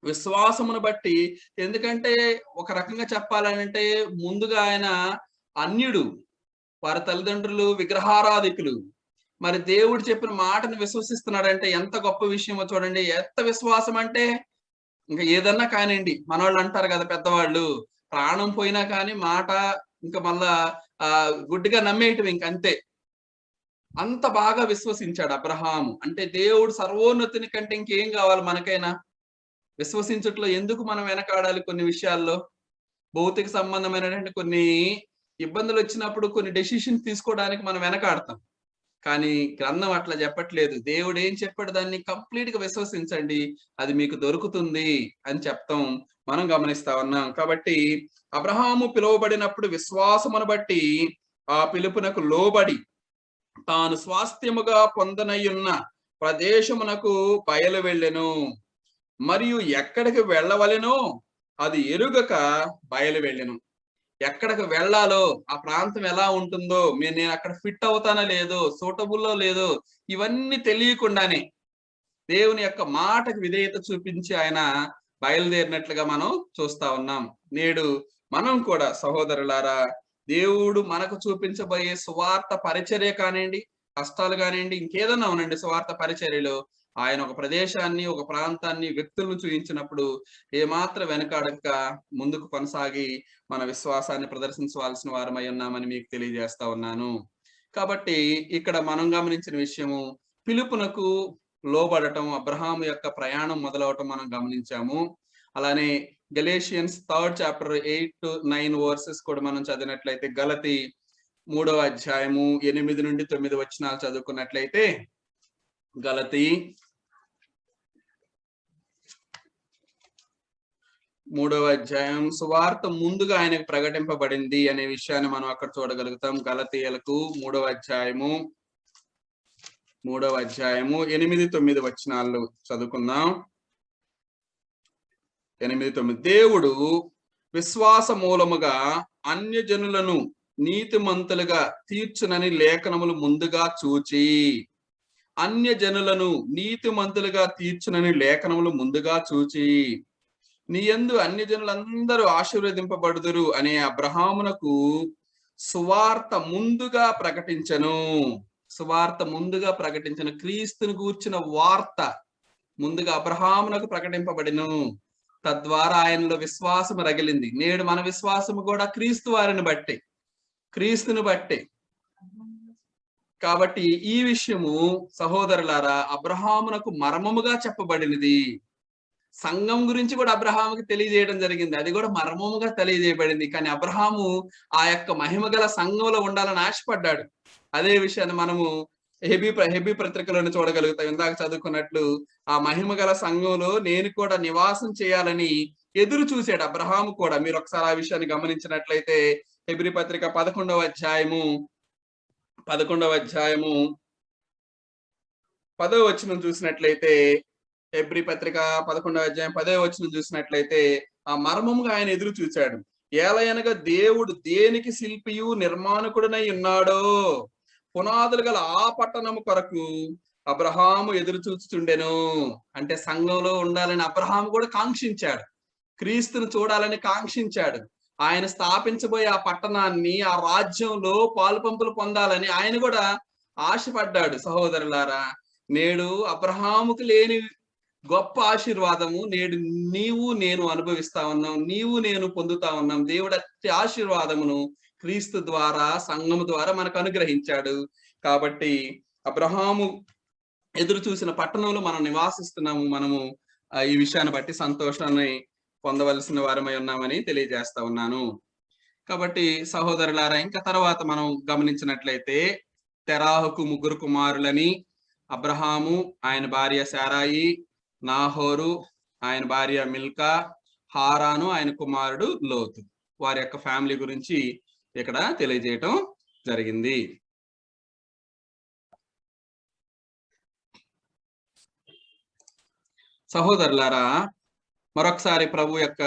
విశ్వాసమును బట్టి, ఎందుకంటే ఒక రకంగా చెప్పాలంటే ముందుగా ఆయన అన్యుడు, వారి తల్లిదండ్రులు విగ్రహారాధికులు. మరి దేవుడు చెప్పిన మాటను విశ్వసిస్తున్నాడంటే ఎంత గొప్ప విషయమో చూడండి. ఎంత విశ్వాసం అంటే ఇంకా ఏదన్నా కానివ్వండి, మనవాళ్ళు అంటారు కదా పెద్దవాళ్ళు, ప్రాణం పోయినా కానీ మాట ఇంకా మళ్ళా గుడ్డిగా నమ్మేయటం ఇంకంతే. అంత బాగా విశ్వసించాడు అబ్రహాము. అంటే దేవుడు సర్వోన్నతిని కంటే ఇంకేం కావాలి మనకైనా? విశ్వసించట్లో ఎందుకు మనం వెనకాడాలి? కొన్ని విషయాల్లో భౌతిక సంబంధమైనటువంటి కొన్ని ఇబ్బందులు వచ్చినప్పుడు కొన్ని డెసిషన్స్ తీసుకోవడానికి మనం వెనకాడతాం. కానీ గ్రంథం అట్లా చెప్పట్లేదు. దేవుడు ఏం చెప్పాడు? దాన్ని కంప్లీట్ గా విశ్వసించండి, అది మీకు దొరుకుతుంది అని చెప్తాం మనం గమనిస్తా ఉన్నాం. కాబట్టి అబ్రహాము పిలువబడినప్పుడు విశ్వాసమును బట్టి ఆ పిలుపునకు లోబడి తాను స్వాస్థ్యముగా పొందనయున్న ప్రదేశమునకు బయలు వెళ్ళెను. మరియు ఎక్కడికి వెళ్ళవలెనో అది ఎరుగక బయలు వెళ్ళెను. ఎక్కడికి వెళ్ళాలో, ఆ ప్రాంతం ఎలా ఉంటుందో, నేను అక్కడ ఫిట్ అవుతానో లేదో, సూటబుల్లో లేదో, ఇవన్నీ తెలియకుండానే దేవుని యొక్క మాటకు విధేయత చూపించి ఆయన బయలుదేరినట్లుగా మనం చూస్తా ఉన్నాం. నేడు మనం కూడా సహోదరులారా, దేవుడు మనకు చూపించబోయే సువార్త పరిచర్య కానివ్వండి, కష్టాలు కానివ్వండి, ఇంకేదన్నా ఉనండి, సువార్త పరిచర్యలో ఆయన ఒక ప్రదేశాన్ని, ఒక ప్రాంతాన్ని, వ్యక్తులను చూపించినప్పుడు ఏమాత్రం వెనకాడక ముందుకు కొనసాగి మన విశ్వాసాన్ని ప్రదర్శించవలసిన వారమై ఉన్నామని మీకు తెలియజేస్తా ఉన్నాను. కాబట్టి ఇక్కడ మనం గమనించిన విషయము, పిలుపునకు లోబడటం, అబ్రహాము యొక్క ప్రయాణం మొదలవటం మనం గమనించాము. అలానే Galatians 3rd chapter 8 to 9 verses కూడా మనం చదివినట్లయితే, గలతీ 3వ అధ్యాయము 8 నుండి 9 వచనాలు చదువుకున్నట్లయితే, గలతీ 3వ అధ్యాయం, సువార్త ముందుగా ఆయనకు ప్రకటింపబడింది అనే విషయాన్ని మనం అక్కడ చూడగలుగుతాం. గలతీయులకు 3వ అధ్యాయము 8-9 వచనాలు చదువుకుందాం. 8-9. దేవుడు విశ్వాస మూలముగా అన్యజనులను నీతిమంతులుగా తీర్చునని లేఖనములు ముందుగా చూచి, అన్యజనులను నీతిమంతులుగా తీర్చునని లేఖనములు ముందుగా చూచి, నీ యందు అన్యజనులందరూ ఆశీర్వదింపబడుదురు అనే అబ్రహామునకు సువార్త ముందుగా ప్రకటించను. సువార్త ముందుగా ప్రకటించిన, క్రీస్తును గూర్చిన వార్త ముందుగా అబ్రహామునకు ప్రకటింపబడిను. తద్వారా ఆయనలో విశ్వాసం రగిలింది. నేడు మన విశ్వాసము కూడా క్రీస్తు వారిని బట్టి, క్రీస్తుని బట్టి. కాబట్టి ఈ విషయము సహోదరులారా అబ్రహామునకు మర్మముగా చెప్పబడినది. సంఘం గురించి కూడా అబ్రహాముకి తెలియజేయడం జరిగింది, అది కూడా మర్మముగా తెలియజేయబడింది. కానీ అబ్రహాము ఆ యొక్క మహిమ గల సంఘంలో ఉండాలని ఆశపడ్డాడు. అదే విషయాన్ని మనము హెబీ పత్రికలను చూడగలుగుతాం. ఇందాక చదువుకున్నట్లు ఆ మహిమ గల సంఘంలో నేను కూడా నివాసం చేయాలని ఎదురు చూశాడు అబ్రహాము కూడా. మీరు ఒకసారి ఆ విషయాన్ని గమనించినట్లయితే హెబ్రీ పత్రిక 11వ అధ్యాయము 10వ వచనం చూసినట్లయితే, హెబ్రీ పత్రిక 11వ అధ్యాయం 10వ వచనం చూసినట్లయితే ఆ మర్మముగా ఆయన ఎదురు చూశాడు. ఏలయనగా దేవుడు దేనికి శిల్పియు నిర్మాణకుడనై ఉన్నాడో పునాదులు గల ఆ పట్టణము కొరకు అబ్రహాము ఎదురు చూస్తుండెను. అంటే సంఘంలో ఉండాలని అబ్రహాము కూడా కాంక్షించాడు, క్రీస్తును చూడాలని కాంక్షించాడు. ఆయన స్థాపించబోయే ఆ పట్టణాన్ని, ఆ రాజ్యంలో పాలు పంపులు పొందాలని ఆయన కూడా ఆశపడ్డాడు. సహోదరులారా, నేడు అబ్రహాముకు లేని గొప్ప ఆశీర్వాదము నేడు నీవు నేను అనుభవిస్తా ఉన్నాం, నీవు నేను పొందుతా ఉన్నాం. దేవుడు అట్టి ఆశీర్వాదమును క్రీస్తు ద్వారా, సంఘము ద్వారా మనకు అనుగ్రహించాడు. కాబట్టి అబ్రహాము ఎదురు చూసిన పట్టణంలో మనం నివాసిస్తున్నాము. మనము ఈ విషయాన్ని బట్టి సంతోషాన్ని పొందవలసిన వారమై ఉన్నామని తెలియజేస్తా ఉన్నాను. కాబట్టి సహోదరులారా, ఇంకా తర్వాత మనం గమనించినట్లయితే తెరాహుకు 3 కుమారులని, అబ్రహాము, ఆయన భార్య శారాయి, నాహోరు, ఆయన భార్య మిల్కా, హారాను, ఆయన కుమారుడు లోతు, వారి యొక్క ఫ్యామిలీ గురించి ఇక్కడ తెలియజేయటం జరిగింది. సహోదరులారా, మరొకసారి ప్రభు యొక్క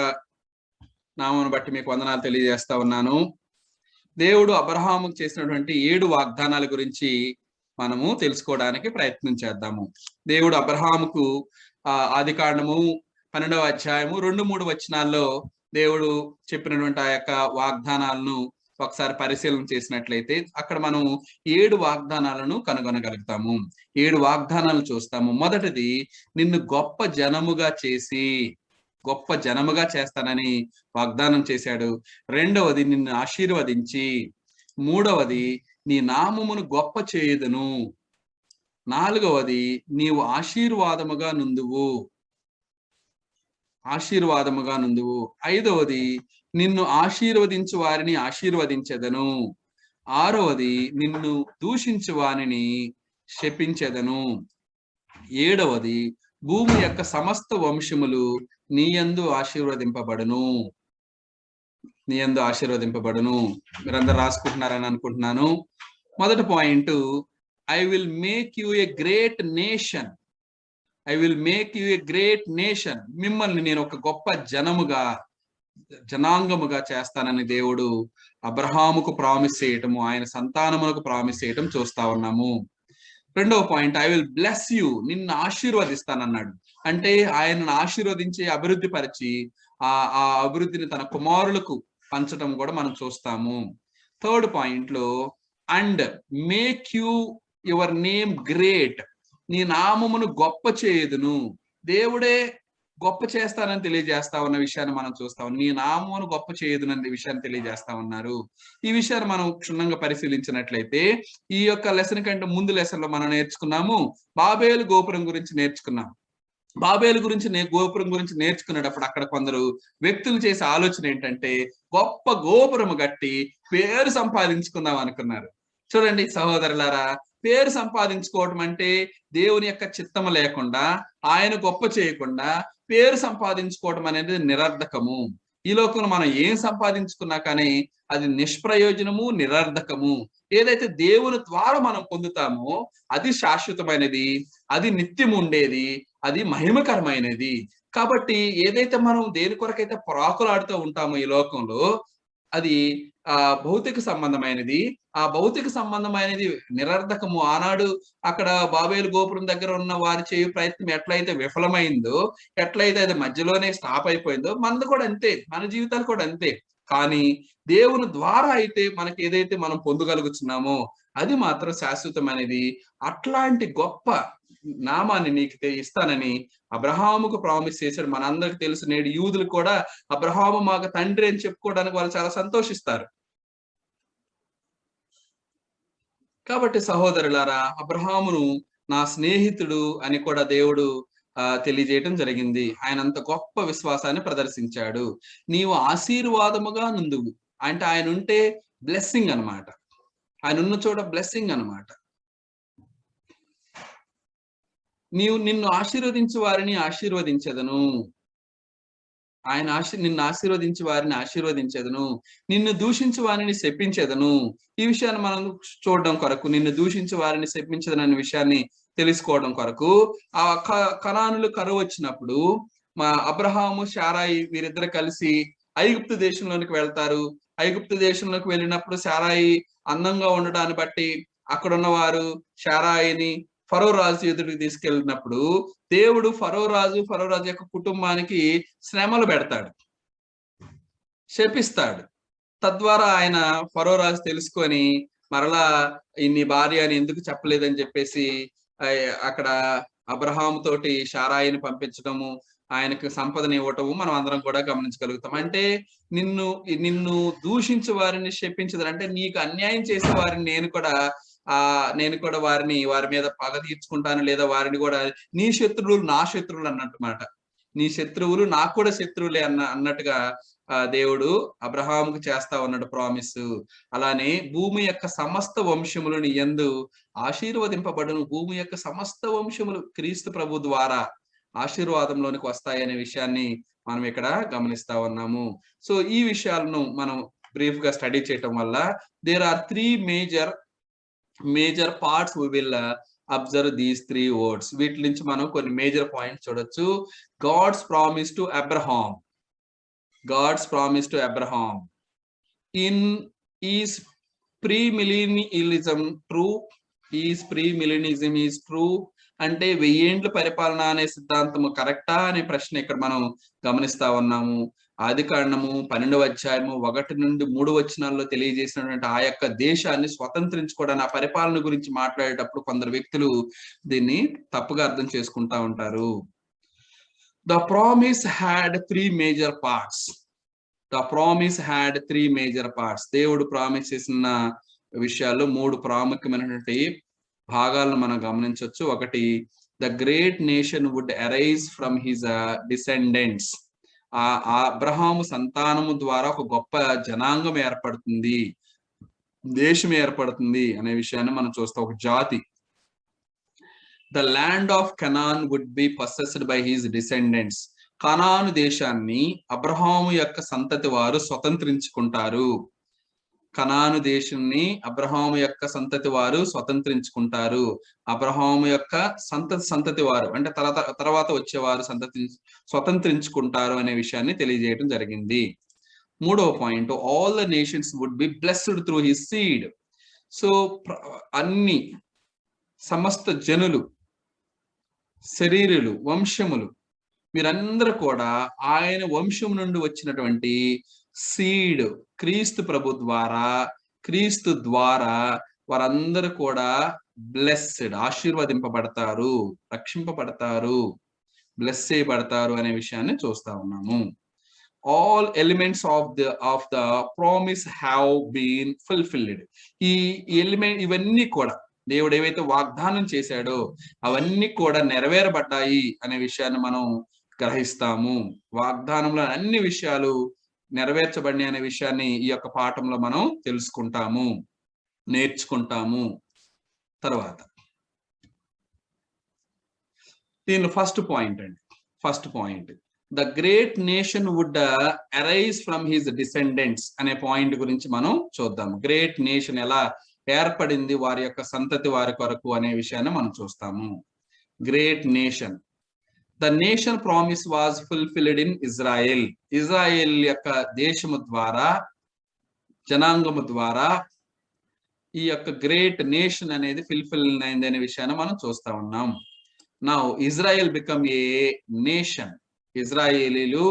నామమును బట్టి మీకు వందనాలు తెలియజేస్తా ఉన్నాను. దేవుడు అబ్రహాముకు చేసినటువంటి 7 వాగ్దానాల గురించి మనము తెలుసుకోవడానికి ప్రయత్నం చేద్దాము. దేవుడు అబ్రహాముకు ఆదికాండము 12వ అధ్యాయము 2-3 వచనాల్లో దేవుడు చెప్పినటువంటి ఆ యొక్క వాగ్దానాలను ఒకసారి పరిశీలన చేసినట్లయితే అక్కడ మనం 7 వాగ్దానాలను కనుగొనగలుగుతాము. 7 వాగ్దానాలను చూస్తాము. మొదటిది, నిన్ను గొప్ప జనముగా చేస్తానని వాగ్దానం చేశాడు. రెండవది, నిన్ను ఆశీర్వదించి. మూడవది, నీ నామమును గొప్ప చేయుదును. 4వది, నీవు ఆశీర్వాదముగా నుందువు. 5వది, నిన్ను ఆశీర్వదించు వారిని ఆశీర్వదించెదను. 6వది, నిన్ను దూషించు వారిని శపించెదను. 7వది, భూమి యొక్క సమస్త వంశములు నీయందు ఆశీర్వదింపబడును. మీరందరూ రాసుకుంటున్నారని అనుకుంటున్నాను. మొదటి point, I will make you a great nation. మిమ్మల్ని నేను ఒక గొప్ప జనాంగముగా చేస్తానని దేవుడు అబ్రహాముకు ప్రామిస్ చేయటము, ఆయన సంతానములకు ప్రామిస్ చేయటం చూస్తా ఉన్నాము. రెండవ point, I will bless you, నిన్ను ఆశీర్వదిస్తానన్నాడు. అంటే ఆయనను ఆశీర్వదించి అభివృద్ధి పరిచి ఆ అభివృద్ధిని తన కుమారులకు పంచడం కూడా మనం చూస్తాము. థర్డ్ పాయింట్ లో, and make you your name great, నీ నామమును గొప్ప చేయుదును. దేవుడే గొప్ప చేస్తానని తెలియజేస్తా ఉన్న విషయాన్ని మనం చూస్తాం. నీ నామమును గొప్ప చేయుదుననే విషయాన్ని తెలియజేస్తా ఉన్నారు. ఈ విషయాన్ని మనం క్షుణ్ణంగా పరిశీలించినట్లయితే ఈ యొక్క లెసన్ కంటే ముందు లెసన్ లో మనం నేర్చుకున్నాము, బాబేలు గోపురం గురించి నేర్చుకున్నాం. గోపురం గురించి నేర్చుకునేటప్పుడు అక్కడ కొందరు వ్యక్తులు చేసే ఆలోచన ఏంటంటే గొప్ప గోపురం కట్టి పేరు సంపాదించుకుందాం అనుకున్నారు. చూడండి సహోదరులారా, పేరు సంపాదించుకోవటం అంటే దేవుని యొక్క చిత్తము లేకుండా, ఆయన గొప్ప చేయకుండా పేరు సంపాదించుకోవటం అనేది నిరర్ధకము. ఈ లోకంలో మనం ఏం సంపాదించుకున్నా కానీ అది నిష్ప్రయోజనము, నిరర్ధకము. ఏదైతే దేవుని ద్వారా మనం పొందుతామో అది శాశ్వతమైనది, అది నిత్యం ఉండేది, అది మహిమకరమైనది. కాబట్టి ఏదైతే మనం దేని కొరకైతే ప్రాకులాడుతూ ఉంటామో ఈ లోకంలో, అది భౌతిక సంబంధమైనది. ఆ భౌతిక సంబంధమైనది నిరర్ధకము. ఆనాడు అక్కడ బాబేలు గోపురం దగ్గర ఉన్న వారి చేయు ప్రయత్నం ఎట్లయితే విఫలమైందో, ఎట్లయితే అది మధ్యలోనే స్టాప్ అయిపోయిందో, మనది కూడా అంతే, మన జీవితాలు కూడా అంతే. కానీ దేవుని ద్వారా అయితే మనకి ఏదైతే మనం పొందగలుగుతున్నామో అది మాత్రం శాశ్వతమైనది. అట్లాంటి గొప్ప నామాన్ని నీకు ఇస్తానని అబ్రహాముకు ప్రామిస్ చేశాడు. మనందరికి తెలుసు, నేడు యూదులు కూడా అబ్రహాము మాకు తండ్రి అని చెప్పుకోవడానికి వాళ్ళు చాలా సంతోషిస్తారు. కాబట్టి సహోదరులారా, అబ్రహామును నా స్నేహితుడు అని కూడా దేవుడు తెలియజేయటం జరిగింది. ఆయన అంత గొప్ప విశ్వాసాన్ని ప్రదర్శించాడు. నీవు ఆశీర్వాదముగా నుందువు అంటే ఆయన ఉంటే బ్లెస్సింగ్ అన్నమాట. ఆయన ఉన్న చోట బ్లెస్సింగ్ అన్నమాట. నిన్ను ఆశీర్వదించు వారిని ఆశీర్వదించెదను. నిన్ను ఆశీర్వదించి వారిని ఆశీర్వదించెదను, నిన్ను దూషించు వారిని శపించెదను. ఈ విషయాన్ని మనం చూడడం కొరకు, నిన్ను దూషించి వారిని శపించెదను అనే విషయాన్ని తెలుసుకోవడం కొరకు, ఆ కనానులు కరువు వచ్చినప్పుడు మా అబ్రహాము, శారాయి వీరిద్దరు కలిసి ఐగుప్తు దేశంలోనికి వెళ్తారు. ఐగుప్తు దేశంలోకి వెళ్ళినప్పుడు శారాయి అందంగా ఉండడాన్ని బట్టి అక్కడున్న వారు శారాయిని ఫరో రాజు ఎదుటికి తీసుకెళ్ళినప్పుడు దేవుడు ఫరో రాజు యొక్క కుటుంబానికి శ్రమలు పెడతాడు, శపిస్తాడు. తద్వారా ఆయన ఫరో రాజు తెలుసుకొని మరలా ఇన్ని భార్య అని ఎందుకు చెప్పలేదని చెప్పేసి అక్కడ అబ్రహాము తోటి శారాయిని పంపించడము, ఆయనకు సంపదను ఇవ్వటము మనం అందరం కూడా గమనించగలుగుతాం. అంటే నిన్ను దూషించే వారిని శపించదు, అంటే నీకు అన్యాయం చేసే వారిని నేను కూడా వారి మీద పగ తీర్చుకుంటాను, లేదా వారిని కూడా నీ శత్రువులు నా శత్రువులు అన్నట్టు మాట. నీ శత్రువులు నాకు కూడా శత్రువులే అన్నట్టుగా దేవుడు అబ్రహాముకు చేస్తా ఉన్నాడు ప్రామిస్. అలానే భూమి యొక్క సమస్త వంశములు నీ యందు ఆశీర్వదింపబడును. భూమి యొక్క సమస్త వంశములు క్రీస్తు ప్రభు ద్వారా ఆశీర్వాదంలోనికి వస్తాయనే విషయాన్ని మనం ఇక్కడ గమనిస్తా ఉన్నాము. సో ఈ విషయాలను మనం బ్రీఫ్ గా స్టడీ చేయటం వల్ల there are 3 major parts we will observe these 3 words. వీటి నుంచి మనం కొన్ని మేజర్ పాయింట్స్ చూడొచ్చు. God's promise to Abraham in is premillennialism true అంటే 1000 ఏండ్ల పరిపాలన అనే సిద్ధాంతము కరెక్టా అనే ప్రశ్న ఇక్కడ మనం గమనిస్తా ఉన్నాము. ఆదికాండము 12వ అధ్యాయము 1 నుండి 3 వచనాల్లో తెలియజేసినటువంటి ఆ యొక్క దేశాన్ని స్వతంత్రించుకోవడానికి, ఆ పరిపాలన గురించి మాట్లాడేటప్పుడు కొందరు వ్యక్తులు దీన్ని తప్పుగా అర్థం చేసుకుంటా ఉంటారు. The promise had 3 major parts. దేవుడు ప్రామిస్ చేసిన విషయాల్లో 3 ప్రాముఖ్యమైనటువంటి భాగాలను మనం గమనించవచ్చు. ఒకటి, the great nation would arise from his descendants. ఆ అబ్రహాము సంతానము ద్వారా ఒక గొప్ప జనాంగం ఏర్పడుతుంది, దేశం ఏర్పడుతుంది అనే విషయాన్ని మనం చూస్తాం. ఒక జాతి. The land of Canaan would be possessed by his descendants. కనాను దేశాన్ని అబ్రహాము యొక్క సంతతి వారు స్వతంత్రించుకుంటారు. కనాను దేశాన్ని అబ్రహాము యొక్క సంతతి వారు స్వతంత్రించుకుంటారు. అబ్రహాము యొక్క సంతతి వారు అంటే తర్వాత వచ్చేవారు స్వతంత్రించుకుంటారు అనే విషయాన్ని తెలియజేయడం జరిగింది. 3వ point, all the nations would be blessed through his seed. So అన్ని సమస్త జనులు, శరీరులు, వంశములు, మీరందరూ కూడా ఆయన వంశం నుండి వచ్చినటువంటి సీడ్, క్రీస్తు ప్రభు ద్వారా, క్రీస్తు ద్వారా వారందరూ కూడా బ్లెస్డ్, ఆశీర్వదింపబడతారు, రక్షింపబడతారు, బ్లెస్ చేయబడతారు అనే విషయాన్ని చూస్తా ఉన్నాము. All elements of the promise have been fulfilled. ఈ ఎలిమెంట్ ఇవన్నీ కూడా దేవుడు ఏవైతే వాగ్దానం చేశాడో అవన్నీ కూడా నెరవేరబడ్డాయి అనే విషయాన్ని మనం గ్రహిస్తాము. వాగ్దానంలో అన్ని విషయాలు నెరవేర్చబడినాయి అనే విషయాన్ని ఈ యొక్క పాఠంలో మనం తెలుసుకుంటాము, నేర్చుకుంటాము. తర్వాత దీనిలో first point the great nation would arise from his descendants అనే పాయింట్ గురించి మనం చూద్దాం. గ్రేట్ నేషన్ ఎలా ఏర్పడింది వారి యొక్క సంతతి వారి కొరకు అనే విషయాన్ని మనం చూస్తాము. Great nation, the nation promise was fulfilled in Israel. Israel యొక్క దేశము ద్వారా, జనాంగము ద్వారా ఈ యొక్క గ్రేట్ నేషన్ అనేది ఫుల్ఫిల్ అయింది అనే విషయాన్ని మనం చూస్తా ఉన్నాం. Now Israel become a nation. ఇజ్రాయేలీలు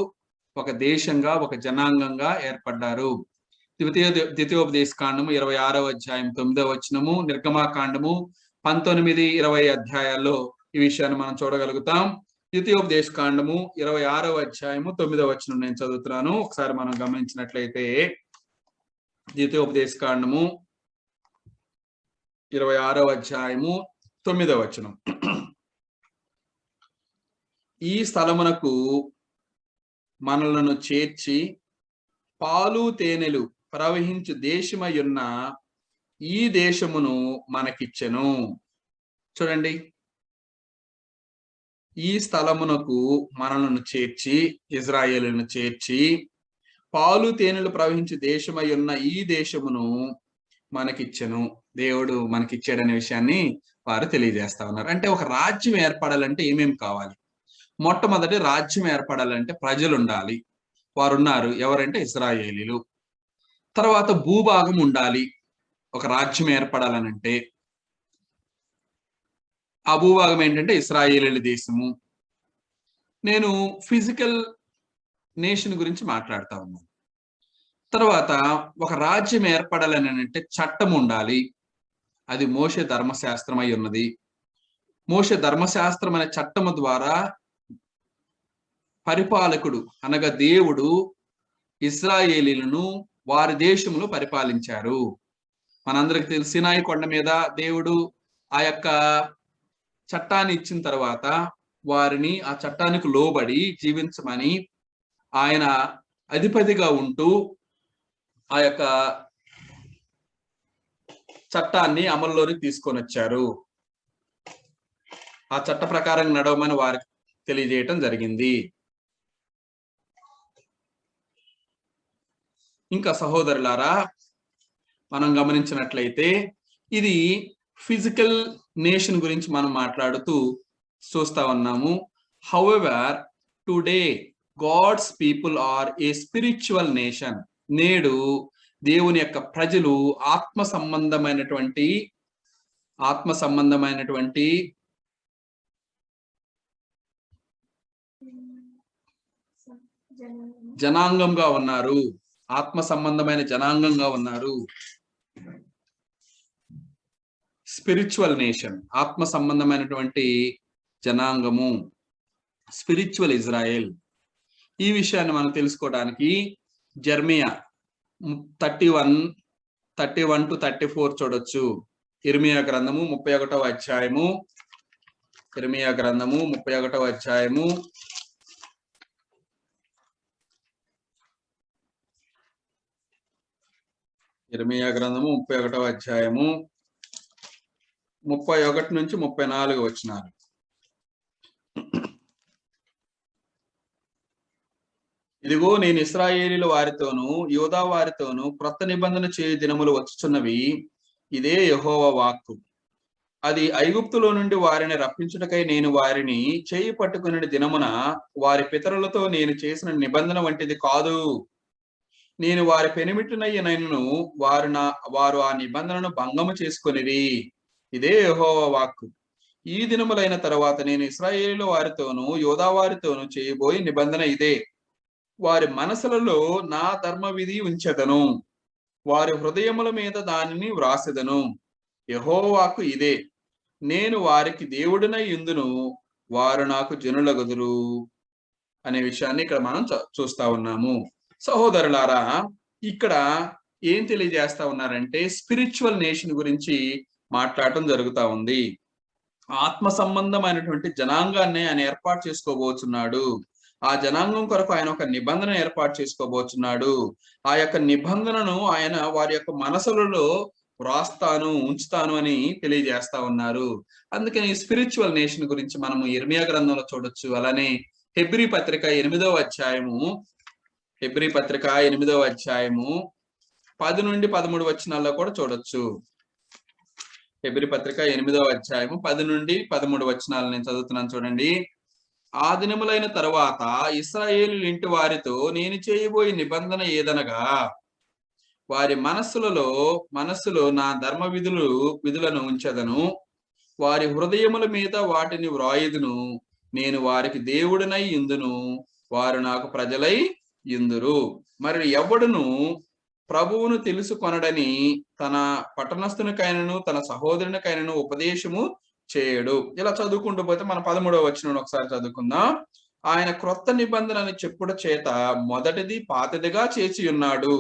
ఒక దేశంగా, ఒక జనాంగంగా ఏర్పడ్డారు. ద్వితీయోపదేశ కాండము 26వ అధ్యాయం 9వ వచనము, నిర్గమాకాండము 19, 20 అధ్యాయాల్లో ఈ విషయాన్ని మనం చూడగలుగుతాం. ద్వితీయోపదేశ కాండము 26వ అధ్యాయము 9వ వచనం నేను చదువుతున్నాను. ఒకసారి మనం గమనించినట్లయితే ద్వితీయోపదేశ కాండము 26వ అధ్యాయము 9వ వచనం. ఈ స్థలమునకు మనలను చేర్చి పాలు తేనెలు ప్రవహించు దేశమయున్న ఈ దేశమును మనకిచ్చెను. చూడండి, ఈ స్థలమునకు మనలను చేర్చి, ఇజ్రాయేలును చేర్చి పాలు తేనెలు ప్రవహించు దేశమయున్న ఈ దేశమును మనకిచ్చెను. దేవుడు మనకిచ్చాడనే విషయాన్ని వారు తెలియజేస్తా ఉన్నారు. అంటే ఒక రాజ్యం ఏర్పడాలంటే ఏమేమి కావాలి? మొట్టమొదటి రాజ్యం ఏర్పడాలంటే ప్రజలు ఉండాలి. వారు ఉన్నారు. ఎవరంటే ఇశ్రాయేలీలు. తర్వాత భూభాగం ఉండాలి. ఒక రాజ్యం ఏర్పడాలనంటే ఆ భూభాగం ఏంటంటే ఇశ్రాయేలీల దేశము. నేను ఫిజికల్ నేషన్ గురించి మాట్లాడుతా ఉన్నాను. తర్వాత ఒక రాజ్యం ఏర్పడాలని అంటే చట్టం ఉండాలి. అది మోషే ధర్మశాస్త్రం అయి ఉన్నది. మోషే ధర్మశాస్త్రం అనే చట్టము ద్వారా పరిపాలకుడు అనగా దేవుడు ఇశ్రాయేలీలను వారి దేశంలో పరిపాలించారు. మనందరికి తెలుసు, సినాయి కొండ మీద దేవుడు ఆ యొక్క చట్టాన్ని ఇచ్చిన తర్వాత వారిని ఆ చట్టానికి లోబడి జీవించమని ఆయన అధిపతిగా ఉంటూ ఆ యొక్క చట్టాన్ని అమల్లోకి తీసుకొని వచ్చారు. ఆ చట్ట ప్రకారం నడవమని వారికి తెలియజేయటం జరిగింది. ఇంకా సహోదరులారా, మనం గమనించినట్లయితే ఇది ఫిజికల్ నేషన్ గురించి మనం మాట్లాడుతూ చూస్తా ఉన్నాము. However today God's people are a spiritual nation. నేడు దేవుని యొక్క ప్రజలు ఆత్మ సంబంధమైనటువంటి జనాంగంగా ఉన్నారు. ఆత్మ సంబంధమైన జనాంగంగా ఉన్నారు. స్పిరిచువల్ నేషన్, ఆత్మ సంబంధమైనటువంటి జనాంగము, స్పిరిచువల్ ఇజ్రాయెల్. ఈ విషయాన్ని మనం తెలుసుకోవడానికి జెర్మియా 31 31 to 34 చూడొచ్చు. ఇర్మియా గ్రంథము 31వ అధ్యాయము. ఇర్మియా గ్రంథము 31వ అధ్యాయము. ఇర్మియా గ్రంథము 31వ అధ్యాయము 31 నుంచి 34 వచనాలు. ఇదిగో నేను ఇశ్రాయేలీయుల వారితోనూ యూదా వారితోనూ క్రొత్త నిబంధన చేయు దినములు వచ్చుచున్నవి, ఇదే యెహోవా వాక్కు. అది ఐగుప్తులో నుండి వారిని రప్పించుటకై నేను వారిని చేయి పట్టుకుని దినమున వారి పితరులతో నేను చేసిన నిబంధన వంటిది కాదు. నేను వారి పెనిమిటినయ్యనైనను వారు ఆ నిబంధనను భంగము చేసుకొనిరి, ఇదే యెహోవా వాక్కు. ఈ దినములైన తరువాత నేను ఇశ్రాయేలీయుల వారితోనూ యూదా వారితోనూ చేయబోయే నిబంధన ఇదే. వారి మనసులలో నా ధర్మ విధి ఉంచెదను, వారి హృదయముల మీద దానిని వ్రాసెదను. యెహోవా వాక్కు ఇదే. నేను వారికి దేవుడినై యుందును, వారు నాకు జనులగుదురు అనే విషయాన్ని ఇక్కడ మనం చూస్తా ఉన్నాము. సహోదరులారా, ఇక్కడ ఏం తెలియజేస్తా ఉన్నారంటే స్పిరిచువల్ నేషన్ గురించి మాట్లాడటం జరుగుతా ఉంది. ఆత్మ సంబంధమైనటువంటి జనాంగాన్ని ఆయన ఏర్పాటు చేసుకోబోతున్నాడు. ఆ జనాంగం కొరకు ఆయన ఒక నిబంధన ఏర్పాటు చేసుకోబోతున్నాడు. ఆ యొక్క నిబంధనను ఆయన వారి యొక్క మనసులలో ఉంచుతాను అని తెలియజేస్తా ఉన్నారు. అందుకని స్పిరిచువల్ నేషన్ గురించి మనము ఇర్మియా గ్రంథంలో చూడొచ్చు. అలానే హెబ్రీ పత్రిక 8వ అధ్యాయము 10 నుండి 13 వచనాల్లో కూడా చూడొచ్చు. హెబ్రీ పత్రిక 8వ అధ్యాయము 10 నుండి 13 వచనాలు నేను చదువుతున్నాను చూడండి. ఆ దినములైన తరువాత ఇశ్రాయేలు ఇంటి వారితో నేను చేయబోయే నిబంధన ఏదనగా, వారి మనస్సులో నా ధర్మ విధులను ఉంచెదను, వారి హృదయముల మీద వాటిని వ్రాయుదును. నేను వారికి దేవుడినై యుందును, వారు నాకు ప్రజలై యుందురు. మరి ఎవడును ప్రభువును తెలుసుకొనడని తన పట్టణస్థునికైనను తన సహోదరునికైనను ఉపదేశము చేయడు. ఇలా చదువుకుంటూ పోతే మన 13వ వచనం ఒకసారి చదువుకుందాం. ఆయన క్రొత్త నిబంధనని చెప్పుట చేత మొదటిది పాతదిగా చేసి ఉన్నాడు.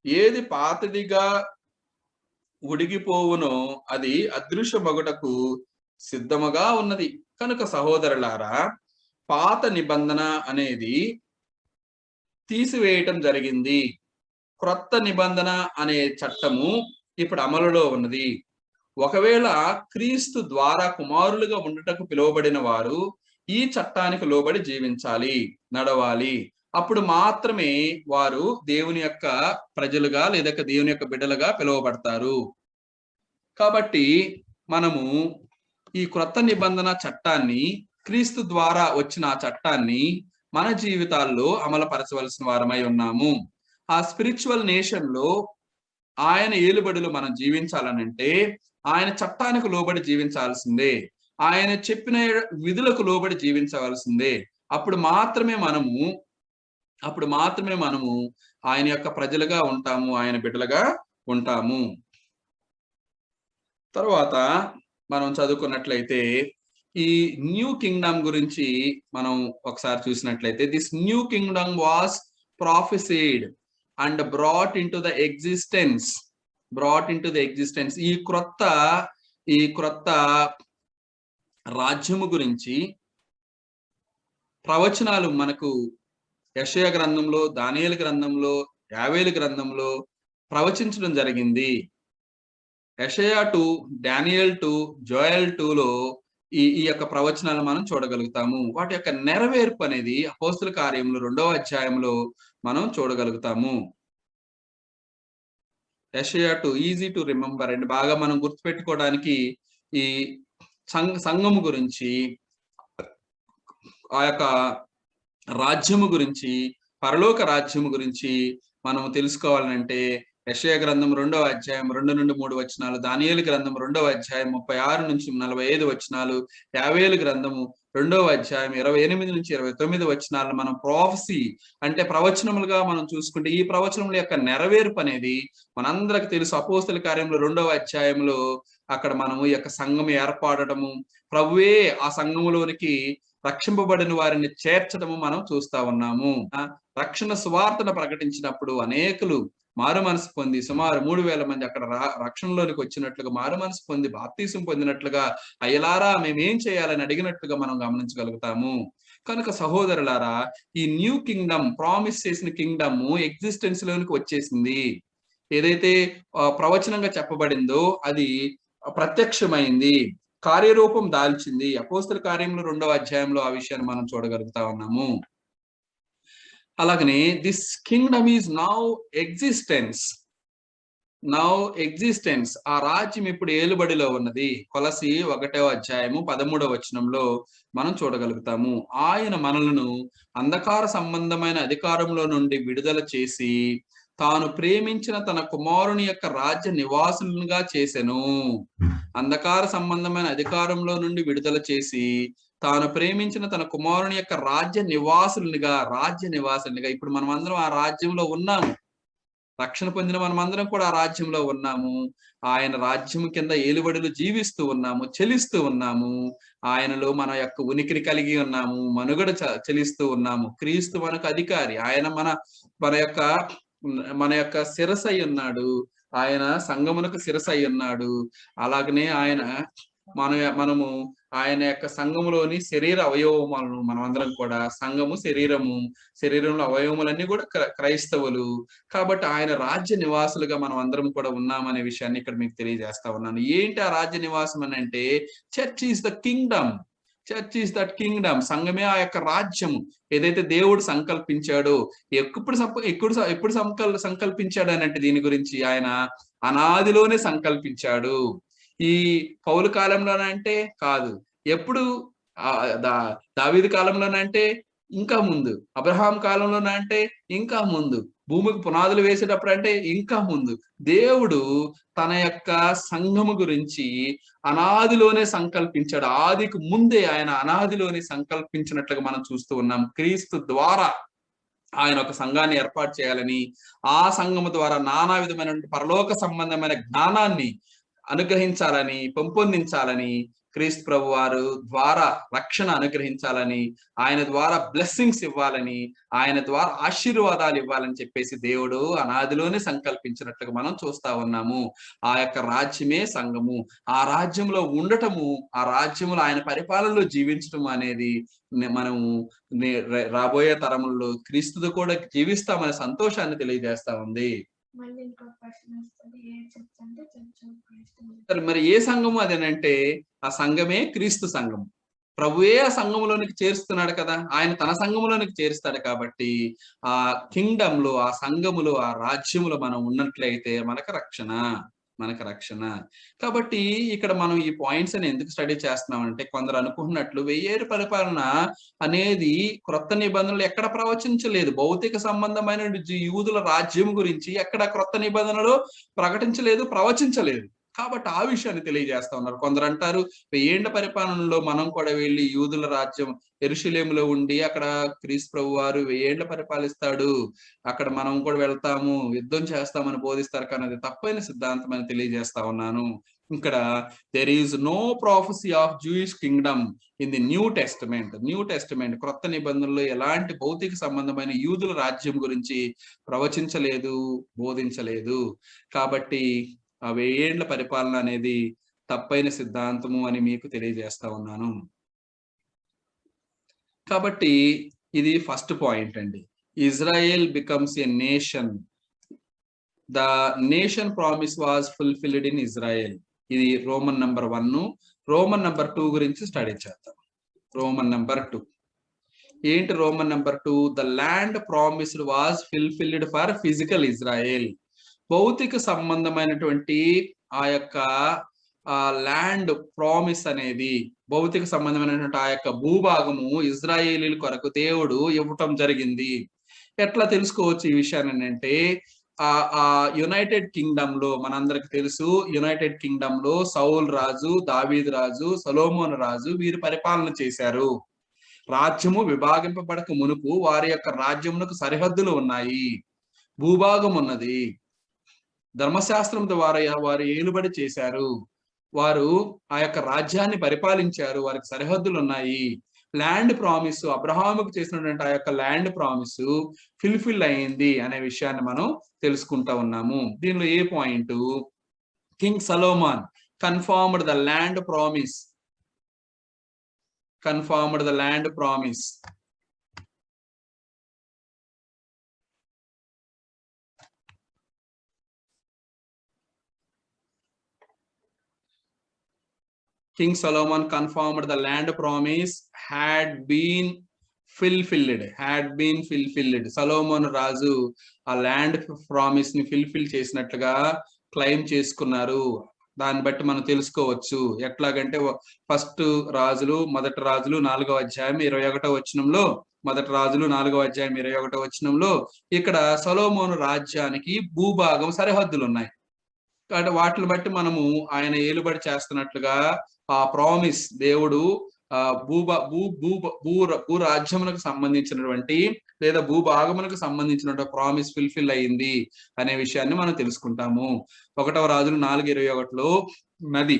ఏది పాతదిగా ఉడిగిపోవునో అది అదృశ్యమగుటకు సిద్ధముగా ఉన్నది. కనుక సహోదరులారా, పాత నిబంధన అనేది తీసివేయటం జరిగింది. క్రొత్త నిబంధన అనే చట్టము ఇప్పుడు అమలులో ఉన్నది. ఒకవేళ క్రీస్తు ద్వారా కుమారులుగా ఉండుటకు పిలువబడిన వారు ఈ చట్టానికి లోబడి జీవించాలి, నడవాలి. అప్పుడు మాత్రమే వారు దేవుని యొక్క ప్రజలుగా లేదా దేవుని యొక్క బిడ్డలుగా పిలువబడతారు. కాబట్టి మనము ఈ క్రొత్త నిబంధన చట్టాన్ని, క్రీస్తు ద్వారా వచ్చిన ఆ చట్టాన్ని మన జీవితాల్లో అమలుపరచవలసిన వారమై ఉన్నాము. ఆ స్పిరిచువల్ నేషన్ లో ఆయన ఏలుబడిలో మనం జీవించాలనంటే ఆయన చట్టానికి లోబడి జీవించాల్సిందే, ఆయన చెప్పిన విధులకు లోబడి జీవించవలసిందే. అప్పుడు మాత్రమే మనము ఆయన యొక్క ప్రజలుగా ఉంటాము, ఆయన బిడ్డలుగా ఉంటాము. తర్వాత మనం చదువుకున్నట్లయితే ఈ న్యూ కింగ్డమ్ గురించి మనం ఒకసారి చూసినట్లయితే, this new kingdom was prophesied and brought into the existence. ఈ క్రొత్త రాజ్యము గురించి ప్రవచనాలు మనకు యెషయా గ్రంథంలో, దానియేలు గ్రంథంలో, యావేలు గ్రంథంలో ప్రవచించడం జరిగింది. యెషయా 2, డానియేల్ 2, జోయల్ 2లో ఈ యొక్క ప్రవచనాలు మనం చూడగలుగుతాము. వాటి యొక్క నెరవేర్పు అనేది అపోస్తుల కార్యములు 2వ అధ్యాయంలో మనం చూడగలుగుతాము. యెషయా 2 ఈజీ టు రిమెంబర్ అండ్ బాగా మనం గుర్తుపెట్టుకోవడానికి ఈ సంఘము గురించి, ఆ యొక్క రాజ్యము గురించి, పరలోక రాజ్యము గురించి మనం తెలుసుకోవాలంటే యెషయా గ్రంథం 2వ అధ్యాయం 2 నుండి 3 వచనాలు, దానియేలు గ్రంథం 2వ అధ్యాయం 36 నుంచి 45 వచనాలు, యావేలు గ్రంథము 2వ అధ్యాయం 28 నుంచి 29 వచనాలను మనం ప్రాఫెసీ అంటే ప్రవచనములుగా మనం చూసుకుంటే, ఈ ప్రవచనముల యొక్క నెరవేర్పు అనేది మనందరికి తెలుసు. అపోస్తుల కార్యంలో 2వ అధ్యాయంలో అక్కడ మనము ఈ యొక్క సంఘం ఏర్పడటము, ప్రభువే ఆ సంఘములోనికి రక్షింపబడిన వారిని చేర్చడము మనం చూస్తా ఉన్నాము. రక్షణ సువార్తను ప్రకటించినప్పుడు అనేకులు మారు మనసు పొంది సుమారు 3,000 మంది అక్కడ రక్షణలోనికి వచ్చినట్లుగా, మారు మనసు పొంది బాప్తీసం పొందినట్లుగా, అయ్యలారా మేమేం చేయాలని అడిగినట్లుగా మనం గమనించగలుగుతాము. కనుక సహోదరులారా, ఈ న్యూ కింగ్డమ్, ప్రామిస్ చేసిన కింగ్డమ్ ఎగ్జిస్టెన్స్ లోనికి వచ్చేసింది. ఏదైతే ప్రవచనంగా చెప్పబడిందో అది ప్రత్యక్షమైంది, కార్యరూపం దాల్చింది. అపోస్తల కార్యములు 2వ అధ్యాయంలో ఆ విషయాన్ని మనం చూడగలుగుతా ఉన్నాము. అలాగనే this Kingdom is now existence. ఆ రాజ్యం ఇప్పుడు ఏలుబడిలో ఉన్నది. కొలసి 1వ అధ్యాయము 13వ వచనంలో మనం చూడగలుగుతాము. ఆయన మనలను అంధకార సంబంధమైన అధికారంలో నుండి విడుదల చేసి తాను ప్రేమించిన తన కుమారుని యొక్క రాజ్య నివాసులుగా చేసెను. అంధకార సంబంధమైన అధికారంలో నుండి విడుదల చేసి తాను ప్రేమించిన తన కుమారుని యొక్క రాజ్య నివాసులుగా. ఇప్పుడు మనం అందరం ఆ రాజ్యంలో ఉన్నాము. రక్షణ పొందిన మనమందరం కూడా ఆ రాజ్యంలో ఉన్నాము. ఆయన రాజ్యం కింద ఏలుబడులు జీవిస్తూ ఉన్నాము, చెలిస్తూ ఉన్నాము. ఆయనలో మన యొక్క ఉనికిని కలిగి ఉన్నాము, మనుగడ చెలిస్తూ ఉన్నాము. క్రీస్తు మనకు అధికారి. ఆయన మన యొక్క శిరస్సు అయి ఉన్నాడు. ఆయన సంఘమునకు శిరస్సు అయి ఉన్నాడు. అలాగనే మనము ఆయన యొక్క సంఘములోని శరీర అవయవములను మనమందరం కూడా, సంఘము శరీరంలో అవయవములన్నీ కూడా క్రైస్తవులు. కాబట్టి ఆయన రాజ్య నివాసులుగా మనం అందరం కూడా ఉన్నామనే విషయాన్ని ఇక్కడ మీకు తెలియజేస్తా ఉన్నాను. ఏంటి ఆ రాజ్య నివాసం అని అంటే, చర్చ్ ఈస్ ద కింగ్డమ్. సంఘమే ఆ యొక్క రాజ్యము. ఏదైతే దేవుడు సంకల్పించాడో, ఎప్పుడు సంకల్పించాడు అని అంటే, దీని గురించి ఆయన అనాదిలోనే సంకల్పించాడు. ఈ పౌలు కాలంలోనంటే కాదు, ఎప్పుడు దావీదు కాలంలోనంటే ఇంకా ముందు, అబ్రహాం కాలంలోనంటే ఇంకా ముందు, భూమికి పునాదులు వేసేటప్పుడు అంటే ఇంకా ముందు, దేవుడు తన యొక్క సంఘము గురించి అనాదిలోనే సంకల్పించాడు. ఆదికి ముందే ఆయన అనాదిలోనే సంకల్పించినట్లుగా మనం చూస్తూ ఉన్నాం. క్రీస్తు ద్వారా ఆయన ఒక సంఘాన్ని ఏర్పాటు చేయాలని, ఆ సంఘము ద్వారా నానా విధమైన పరలోక సంబంధమైన జ్ఞానాన్ని అనుగ్రహించాలని, పెంపొందించాలని, క్రీస్తు ప్రభు వారు ద్వారా రక్షణ అనుగ్రహించాలని, ఆయన ద్వారా బ్లెస్సింగ్స్ ఇవ్వాలని, ఆయన ద్వారా ఆశీర్వాదాలు ఇవ్వాలని చెప్పేసి దేవుడు అనాదిలోనే సంకల్పించినట్లుగా మనం చూస్తా ఉన్నాము. ఆ యొక్క రాజ్యమే సంఘము. ఆ రాజ్యంలో ఉండటము, ఆ రాజ్యంలో ఆయన పరిపాలనలో జీవించటం అనేది మనము రాబోయే తరముల్లో క్రీస్తుతో కూడా జీవిస్తామనే సంతోషాన్ని తెలియజేస్తా ఉంది. మరి ఏ సంఘము అదేనంటే, ఆ సంఘమే క్రీస్తు సంఘం. ప్రభువే ఆ సంఘంలోనికి చేరుస్తున్నాడు కదా, ఆయన తన సంఘంలోనికి చేరుస్తాడు. కాబట్టి ఆ కింగ్డమ్ లో, ఆ సంఘములో, ఆ రాజ్యములో మనం ఉన్నట్లయితే మనకు రక్షణ. కాబట్టి ఇక్కడ మనం ఈ పాయింట్స్ అని ఎందుకు స్టడీ చేస్తున్నాం అంటే, కొందరు అనుకుంటున్నట్లు 1000 ఏళ్ల పరిపాలన అనేది క్రొత్త నిబంధనలు ఎక్కడ ప్రవచించలేదు. భౌతిక సంబంధమైన యూదుల రాజ్యం గురించి ఎక్కడ క్రొత్త నిబంధనలు ప్రకటించలేదు, ప్రవచించలేదు. కాబట్టి ఆ విషయాన్ని తెలియజేస్తా ఉన్నారు. కొందరు అంటారు 1000 ఏళ్ల పరిపాలనలో మనం కూడా వెళ్ళి యూదుల రాజ్యం యెరూషలేములో ఉండి అక్కడ క్రీస్తు ప్రభు వారు 1000 ఏళ్ల పరిపాలిస్తాడు, అక్కడ మనం కూడా వెళ్తాము, యుద్ధం చేస్తామని బోధిస్తారు. కానీ అది తప్పైన సిద్ధాంతం అని తెలియజేస్తా ఉన్నాను. ఇక్కడ there is no prophecy of Jewish kingdom in the New Testament. క్రొత్త నిబంధనలో ఎలాంటి భౌతిక సంబంధమైన యూదుల రాజ్యం గురించి ప్రవచించలేదు, బోధించలేదు. కాబట్టి ఆ 1000 ఏళ్ల పరిపాలన అనేది తప్పైన సిద్ధాంతము అని మీకు తెలియజేస్తా ఉన్నాను. కాబట్టి ఇది ఫస్ట్ పాయింట్ అండి. Israel becomes a nation. The nation promise was fulfilled in Israel. ఇది రోమన్ నంబర్ 1. రోమన్ నంబర్ 2 గురించి స్టడీ చేద్దాం. రోమన్ నంబర్ 2 ఏంటి? Roman number 2, the land promised was fulfilled for physical Israel. భౌతిక సంబంధమైనటువంటి ఆ యొక్క ల్యాండ్ ప్రామిస్ అనేది, భౌతిక సంబంధమైనటువంటి ఆ యొక్క భూభాగము ఇజ్రాయేలీల కొరకు దేవుడు ఇవ్వటం జరిగింది. ఎట్లా తెలుసుకోవచ్చు ఈ విషయాన్ని అంటే, ఆ యునైటెడ్ కింగ్డమ్ లో మనందరికి తెలుసు, యునైటెడ్ కింగ్డమ్ లో సౌల్ రాజు, దావీదు రాజు, సొలొమోను రాజు వీరు పరిపాలన చేశారు. రాజ్యము విభాగింపబడక మునుపు వారి యొక్క రాజ్యమునకు సరిహద్దులు ఉన్నాయి, భూభాగం ఉన్నది. ధర్మశాస్త్రం ద్వారా వారు ఏలుబడి చేశారు, వారు ఆ యొక్క రాజ్యాన్ని పరిపాలించారు, వారికి సరిహద్దులు ఉన్నాయి. ల్యాండ్ ప్రామిస్, అబ్రహాముకు చేసినటువంటి ఆ యొక్క ల్యాండ్ ప్రామిస్ ఫుల్ఫిల్ అయింది అనే విషయాన్ని మనం తెలుసుకుంటా ఉన్నాము. దీనిలో A point, King Solomon confirmed the land promise, confirmed the land promise. King Solomon confirmed the land promise had been fulfilled. సలోమోను రాజు ఆ ల్యాండ్ ప్రామిస్ ని ఫుల్ఫిల్ చేసినట్లుగా క్లెయిమ్ చేసుకున్నారు. దాన్ని బట్టి మనం తెలుసుకోవచ్చు. ఎట్లాగంటే ఫస్ట్ రాజులు, మొదటి రాజులు 4వ అధ్యాయం 21వ వచనంలో, మొదటి రాజులు 4వ అధ్యాయం 21వ వచనంలో ఇక్కడ సొలొమోను రాజ్యానికి భూభాగం సరిహద్దులు ఉన్నాయి. కాబట్టి వాటిని బట్టి మనము ఆయన ఏలుబడి చేస్తున్నట్లుగా ఆ ప్రామిస్ దేవుడు భూరాజ్యములకు సంబంధించినటువంటి లేదా భూభాగములకు సంబంధించినటువంటి ప్రామిస్ ఫుల్ఫిల్ అయ్యింది అనే విషయాన్ని మనం తెలుసుకుంటాము. 1వ రాజులు 4:21లో నది,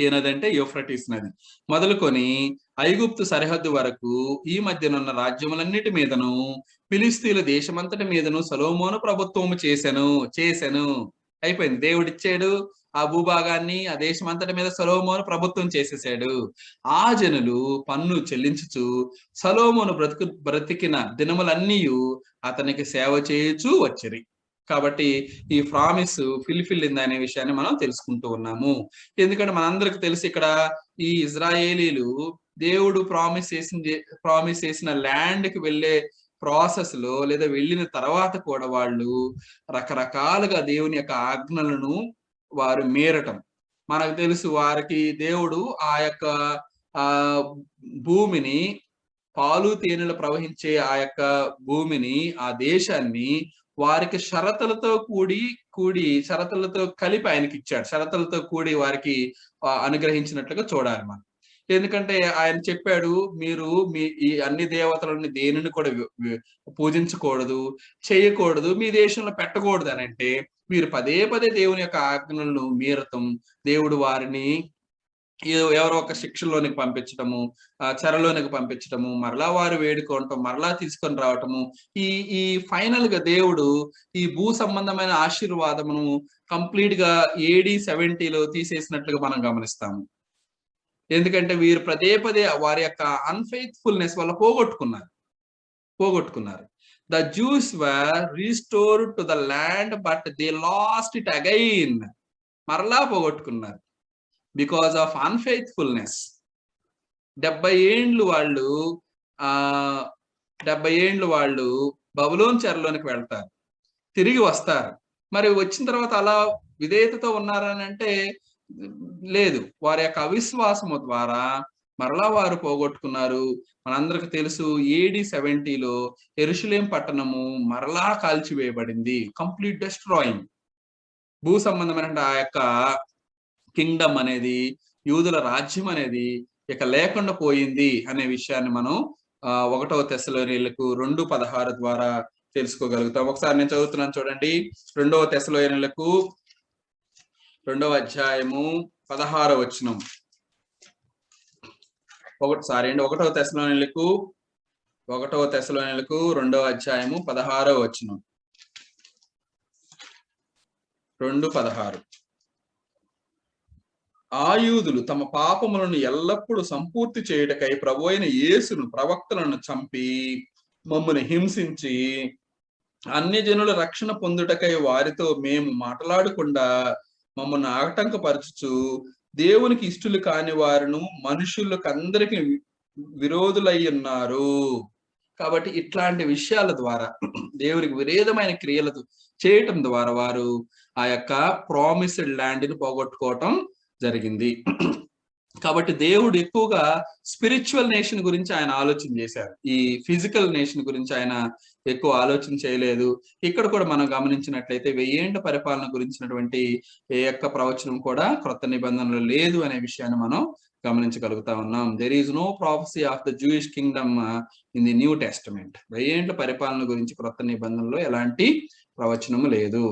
ఏ నది అంటే యూఫ్రటీస్ నది మొదలుకొని ఐగుప్తు సరిహద్దు వరకు ఈ మధ్యనున్న రాజ్యములన్నిటి మీదను ఫిలిస్తీన్ల దేశమంతటి మీదను సొలొమోను ప్రభుత్వము చేసెను. అయిపోయింది. దేవుడిచ్చాడు ఆ భూభాగాన్ని, ఆ దేశం అంతటి మీద సొలొమోను ప్రభుత్వం చేసేసాడు. ఆ జనులు పన్ను చెల్లించుచు సొలొమోను బ్రతికిన దినములన్నీ అతనికి సేవ చేయుచు వచ్చిరి. కాబట్టి ఈ ప్రామిస్ ఫుల్ఫిల్ అయింది అనే విషయాన్ని మనం తెలుసుకుంటూ ఉన్నాము. ఎందుకంటే మనందరికి తెలిసి ఇక్కడ ఈ ఇజ్రాయేలీలు దేవుడు ప్రామిస్ చేసిన ల్యాండ్ కి వెళ్ళే ప్రాసెస్ లో లేదా వెళ్ళిన తర్వాత కూడా వాళ్ళు రకరకాలుగా దేవుని యొక్క ఆజ్ఞలను వారు మీరటం మనకు తెలుసు. వారికి దేవుడు ఆ యొక్క భూమిని, పాలు తేనెలు ప్రవహించే ఆ యొక్క భూమిని, ఆ దేశాన్ని వారికి షరతులతో షరతులతో కలిపి ఆయనకి ఇచ్చాడు. షరతులతో కూడి వారికి అనుగ్రహించినట్లుగా చూడాలి మనం. ఎందుకంటే ఆయన చెప్పాడు, మీరు ఈ అన్ని దేవతలని దేనిని కూడా పూజించకూడదు, చేయకూడదు, మీ దేశంలో పెట్టకూడదు అని అంటే మీరు పదే పదే దేవుని యొక్క ఆజ్ఞలను మీరటం, దేవుడు వారిని ఎవరో ఒక శిక్షలోనికి పంపించటము, చెరలోనికి పంపించటము, మరలా వారు వేడుకోవటం, మరలా తీసుకొని రావటము, ఈ ఫైనల్ గా దేవుడు ఈ భూ సంబంధమైన ఆశీర్వాదమును కంప్లీట్ గా AD 70లో తీసేసినట్లుగా మనం గమనిస్తాము. ఎందుకంటే వీరు పదే పదే వారి యొక్క అన్ఫెయిత్ఫుల్నెస్ వల్ల పోగొట్టుకున్నారు. The Jews were restored to the land but they lost it again. మరలా పోగొట్టుకున్నారు బికాస్ ఆఫ్ అన్ఫెయిత్ఫుల్నెస్. 70 ఏండ్లు వాళ్ళు బబులోను చెరలోనికి వెళ్తారు, తిరిగి వస్తారు. మరి వచ్చిన తర్వాత అలా విధేయతతో ఉన్నారని అంటే లేదు. వారి యొక్క అవిశ్వాసము ద్వారా మరలా వారు పోగొట్టుకున్నారు. మనందరికి తెలుసు AD 70లో యెరూషలేం పట్టణము మరలా కాల్చివేయబడింది. Complete destroying. భూ సంబంధమైన ఆ యొక్క కింగ్డమ్ అనేది, యూదుల రాజ్యం అనేది ఇక లేకుండా పోయింది అనే విషయాన్ని మనం 1వ తెస్సలోనియులకు 2:16 ద్వారా తెలుసుకోగలుగుతాం. ఒకసారి నేను చదువుతున్నాను చూడండి. 2వ తెస్సలోనియులకు 2వ అధ్యాయము 16వ వచనం. 1వ తెస్సలోనియులకు 2వ అధ్యాయము 16వ వచనం. 2:16. ఆ యూదులు తమ పాపములను ఎల్లప్పుడూ సంపూర్తి చేయుటకై ప్రభువైన యేసును ప్రవక్తలను చంపి మమ్మల్ని హింసించి అన్య జనుల రక్షణ పొందుటకై వారితో మేము మాట్లాడకుండా మమ్మల్ని ఆటంకపరచుచు దేవునికి ఇష్టలు కాని వారును మనుషులకు అందరికి విరోధులై ఉన్నారు. కాబట్టి ఇట్లాంటి విషయాల ద్వారా, దేవునికి విరోధమైన క్రియలు చేయటం ద్వారా వారు ఆ యొక్క ప్రామిస్డ్ ల్యాండ్ ని పోగొట్టుకోవటం జరిగింది. కాబట్టి దేవుడు ఎక్కువగా స్పిరిచువల్ నేషన్ గురించి ఆయన ఆలోచన చేశారు. ఈ ఫిజికల్ నేషన్ గురించి ఆయన ఎక్కువ ఆలోచన చేయలేదు. ఇక్కడ కూడా మనం గమనించినట్లయితే 1000 ఏండ్ల పరిపాలన గురించినటువంటి ఏ యొక్క ప్రవచనం కూడా క్రొత్త నిబంధనలు లేదు అనే విషయాన్ని మనం గమనించగలుగుతా ఉన్నాం. There is no prophecy of the Jewish kingdom in the New Testament. 1000 ఏండ్ల పరిపాలన గురించి క్రొత్త నిబంధనలో ఎలాంటి ప్రవచనము లేదు.